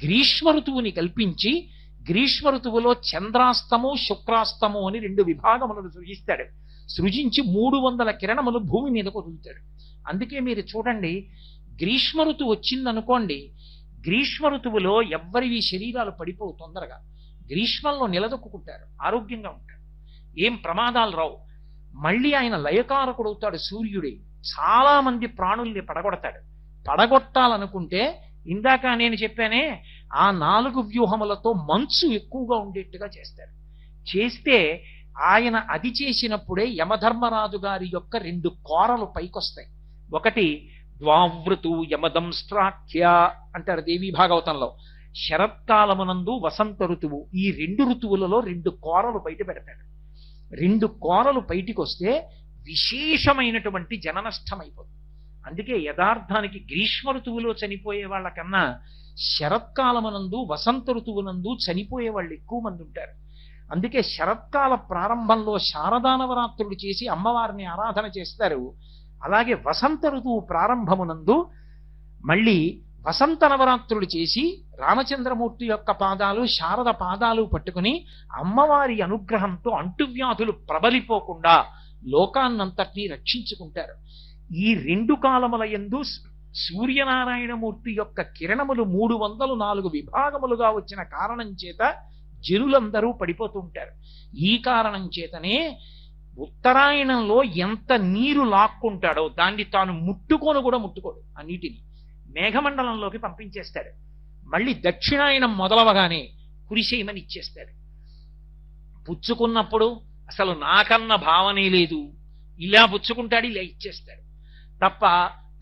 గ్రీష్మ ఋతువుని కల్పించి గ్రీష్మ ఋతువులో చంద్రాస్తము, శుక్రాస్తము అని 2 విభాగములను సృజిస్తాడు. సృజించి 300 కిరణములు భూమి మీదకు వదులుతాడు. అందుకే మీరు చూడండి, గ్రీష్మ ఋతువు వచ్చిందనుకోండి, గ్రీష్మ ఋతువులో ఎవ్వరివి శరీరాలు పడిపోవు తొందరగా. గ్రీష్మంలో నిలదొక్కుంటారు, ఆరోగ్యంగా ఉంటారు, ఏం ప్రమాదాలు రావు. మళ్ళీ ఆయన లయకారకుడవుతాడు సూర్యుడే. చాలా మంది ప్రాణుల్ని పడగొట్టాలనుకుంటే ఇందాక నేను చెప్పానే ఆ 4 వ్యూహములతో మంచు ఎక్కువగా ఉండేట్టుగా చేస్తారు. చేస్తే ఆయన అది చేసినప్పుడే యమధర్మరాజు గారి యొక్క 2 కోరలు పైకొస్తాయి. ఒకటి ద్వావృతు యమదంస్ట్రాఖ్య అంటారు దేవీ భాగవతంలో. శరత్కాలమునందు వసంత ఋతువు, ఈ 2 ఋతువులలో 2 కోరలు బయట పెడతాడు. 2 కోరలు బయటికి వస్తే విశేషమైనటువంటి జననష్టం అయిపోతుంది. అందుకే యథార్థానికి గ్రీష్మ ఋతువులో చనిపోయే వాళ్ళకన్నా శరత్కాలమునందు వసంత ఋతువునందు చనిపోయే వాళ్ళు ఎక్కువ మంది ఉంటారు. అందుకే శరత్కాల ప్రారంభంలో శారదానవరాత్రులు చేసి అమ్మవారిని ఆరాధన చేస్తారు. అలాగే వసంత ఋతువు ప్రారంభమునందు మళ్ళీ వసంత నవరాత్రులు చేసి రామచంద్రమూర్తి యొక్క పాదాలు శారద పాదాలు పట్టుకుని అమ్మవారి అనుగ్రహంతో అంటువ్యాధులు ప్రబలిపోకుండా లోకాన్నంతటినీ రక్షించుకుంటారు. ఈ 2 కాలముల యందు సూర్యనారాయణమూర్తి యొక్క కిరణములు 304 విభాగములుగా వచ్చిన కారణం చేత జనులందరూ పడిపోతూ ఉంటారు. ఈ కారణం చేతనే ఉత్తరాయణంలో ఎంత నీరు లాక్కుంటాడో దాన్ని తాను ముట్టుకోను కూడా ముట్టుకోడు. ఆ నీటిని మేఘమండలంలోకి పంపించేస్తాడు. మళ్ళీ దక్షిణాయనం మొదలవగానే కురిసేయమని ఇచ్చేస్తాడు. పుచ్చుకున్నప్పుడు అసలు నాకన్న భావనే లేదు, ఇలా పుచ్చుకుంటాడు, ఇలా ఇచ్చేస్తాడు తప్ప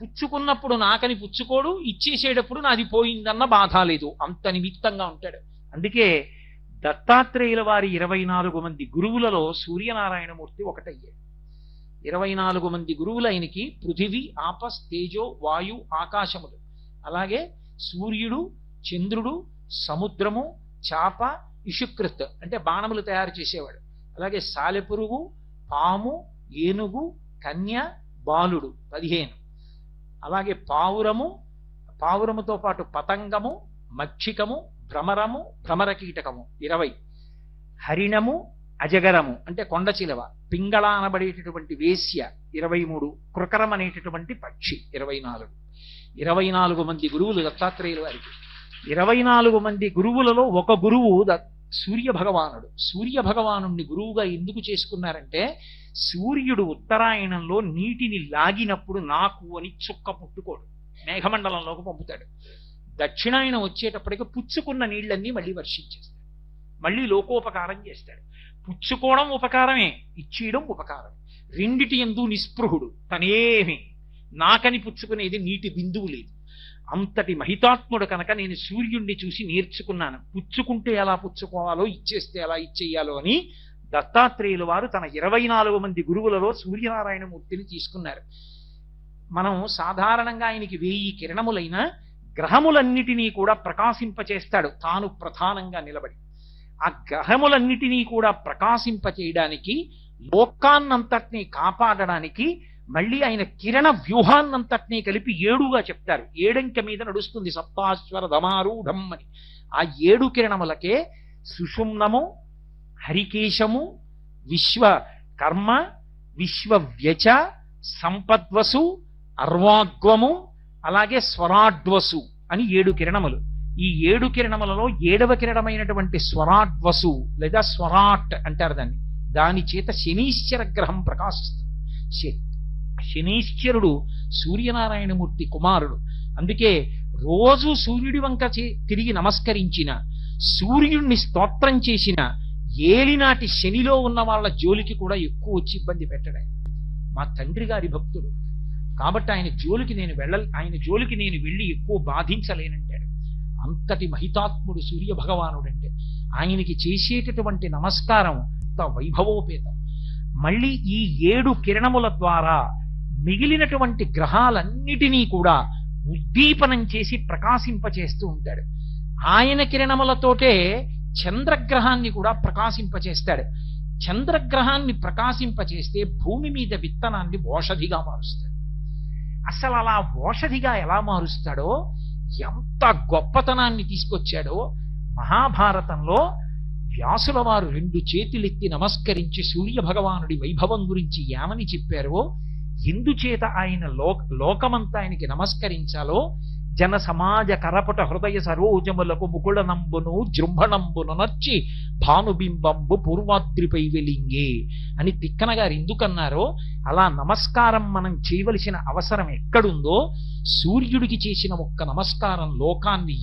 పుచ్చుకున్నప్పుడు నాకని పుచ్చుకోడు, ఇచ్చేసేటప్పుడు నాది పోయిందన్న బాధ లేదు. అంత నిమిత్తంగా ఉంటాడు. అందుకే దత్తాత్రేయుల వారి 24 మంది గురువులలో సూర్యనారాయణమూర్తి ఒకటయ్యాడు. 24 మంది గురువులు ఆయనకి పృథివీ, ఆపస్, తేజో, వాయు, ఆకాశములు, అలాగే సూర్యుడు, చంద్రుడు, సముద్రము, చాప, ఇషుకృత్ అంటే బాణములు తయారు చేసేవాడు, అలాగే సాలెపురుగు, పాము, ఏనుగు, కన్య, బాలుడు 15, అలాగే పావురముతో పాటు పతంగము, మక్షికము, భ్రమరము, భ్రమరకీటకము 20, హరిణము, అజగరము అంటే కొండ చిలవ, పింగళ అనబడేటటువంటి వేశ్య 23, కృకరం అనేటటువంటి పక్షి 24. 24 మంది గురువులు దత్తాత్రేయుల వారికి. 24 మంది గురువులలో ఒక గురువు సూర్య భగవానుడు. సూర్య భగవానుణ్ణి గురువుగా ఎందుకు చేసుకున్నారంటే సూర్యుడు ఉత్తరాయణంలో నీటిని లాగినప్పుడు నాకు అని చుక్క పుట్టుకోడు, మేఘమండలంలోకి పంపుతాడు. దక్షిణాయనం వచ్చేటప్పటికి పుచ్చుకున్న నీళ్ళన్నీ మళ్ళీ వర్షించేస్తాడు, మళ్ళీ లోకోపకారం చేస్తాడు. పుచ్చుకోవడం ఉపకారమే, ఇచ్చేయడం ఉపకారమే. రెండిటి యందు నిస్పృహుడు, తనేమి నాకని పుచ్చుకునేది నీటి బిందువు లేదు. అంతటి మహితాత్ముడు కనుక నేను సూర్యుణ్ణి చూసి నేర్చుకున్నాను. పుచ్చుకుంటే ఎలా పుచ్చుకోవాలో, ఇచ్చేస్తే ఎలా ఇచ్చేయాలో అని దత్తాత్రేయుల వారు తన 24 మంది గురువులలో సూర్యనారాయణమూర్తిని తీసుకున్నారు. మనం సాధారణంగా ఆయనకి 1000 కిరణములైన గ్రహములన్నిటినీ కూడా ప్రకాశింపచేస్తాడు తాను ప్రధానంగా నిలబడి. ఆ గ్రహములన్నిటినీ కూడా ప్రకాశింపచేయడానికి, లోకాన్నంతటినీ కాపాడడానికి మళ్ళీ ఆయన కిరణ వ్యూహాన్నంతటినీ కలిపి 7గా చెప్తారు. 7 మీద నడుస్తుంది సప్తాశ్వర ధమారూఢం అని. ఆ 7 కిరణములకే సుషుమ్నము, హరికేశము, విశ్వకర్మ, విశ్వవ్యచ, సంపద్వసు, అర్వాగ్వము, అలాగే స్వరాడ్వసు అని 7 కిరణములు. ఈ 7 కిరణములలో 7వ కిరణమైనటువంటి స్వరాడ్వసు లేదా స్వరాట్ అంటారు దాన్ని. దాని చేత శనీశ్వర గ్రహం ప్రకాశిస్తుంది. శనీశ్వరుడు సూర్యనారాయణమూర్తి కుమారుడు. అందుకే రోజు సూర్యుడి వంక తిరిగి నమస్కరించిన, సూర్యుడిని స్తోత్రం చేసిన ఏలినాటి శనిలో ఉన్న వాళ్ళ జోలికి కూడా ఎక్కువ వచ్చి ఇబ్బంది పెట్టడం. మా తండ్రి గారి భక్తుడు కాబట్టి ఆయన జోలికి నేను వెళ్ళి ఎక్కువ బాధించలేనంటాడు. అంతటి మహితాత్ముడు సూర్య భగవానుడంటే ఆయనకి చేసేటటువంటి నమస్కారం అంత వైభవోపేతం. మళ్ళీ ఈ 7 కిరణముల ద్వారా మిగిలినటువంటి గ్రహాలన్నిటినీ కూడా ఉద్దీపనం చేసి ప్రకాశింపచేస్తూ ఉంటాడు. ఆయన కిరణములతోటే చంద్రగ్రహాన్ని కూడా ప్రకాశింపచేస్తాడు. చంద్రగ్రహాన్ని ప్రకాశింపచేస్తే భూమి మీద విత్తనాన్ని ఓషధిగా మారుస్తాడు. అసలు అలా ఓషధిగా ఎలా మారుస్తాడో, ఎంత గొప్పతనాన్ని తీసుకొచ్చాడో మహాభారతంలో వ్యాసుల వారు 2 చేతులెత్తి నమస్కరించి సూర్య భగవానుడి వైభవం గురించి ఏమని చెప్పారో, ఎందుచేత ఆయన లోకమంతా ఆయనకి నమస్కరించాలో, జన సమాజ కరపట హృదయ సరోజములకు ముకుళనంబును జృంభణంబును నర్చి భానుబింబంబు పూర్వాద్రిపై వెలింగే అని తిక్కన గారు ఎందుకన్నారో, అలా నమస్కారం మనం చేయవలసిన అవసరం ఎక్కడుందో, సూర్యుడికి చేసిన ఒక్క నమస్కారం లోకాన్ని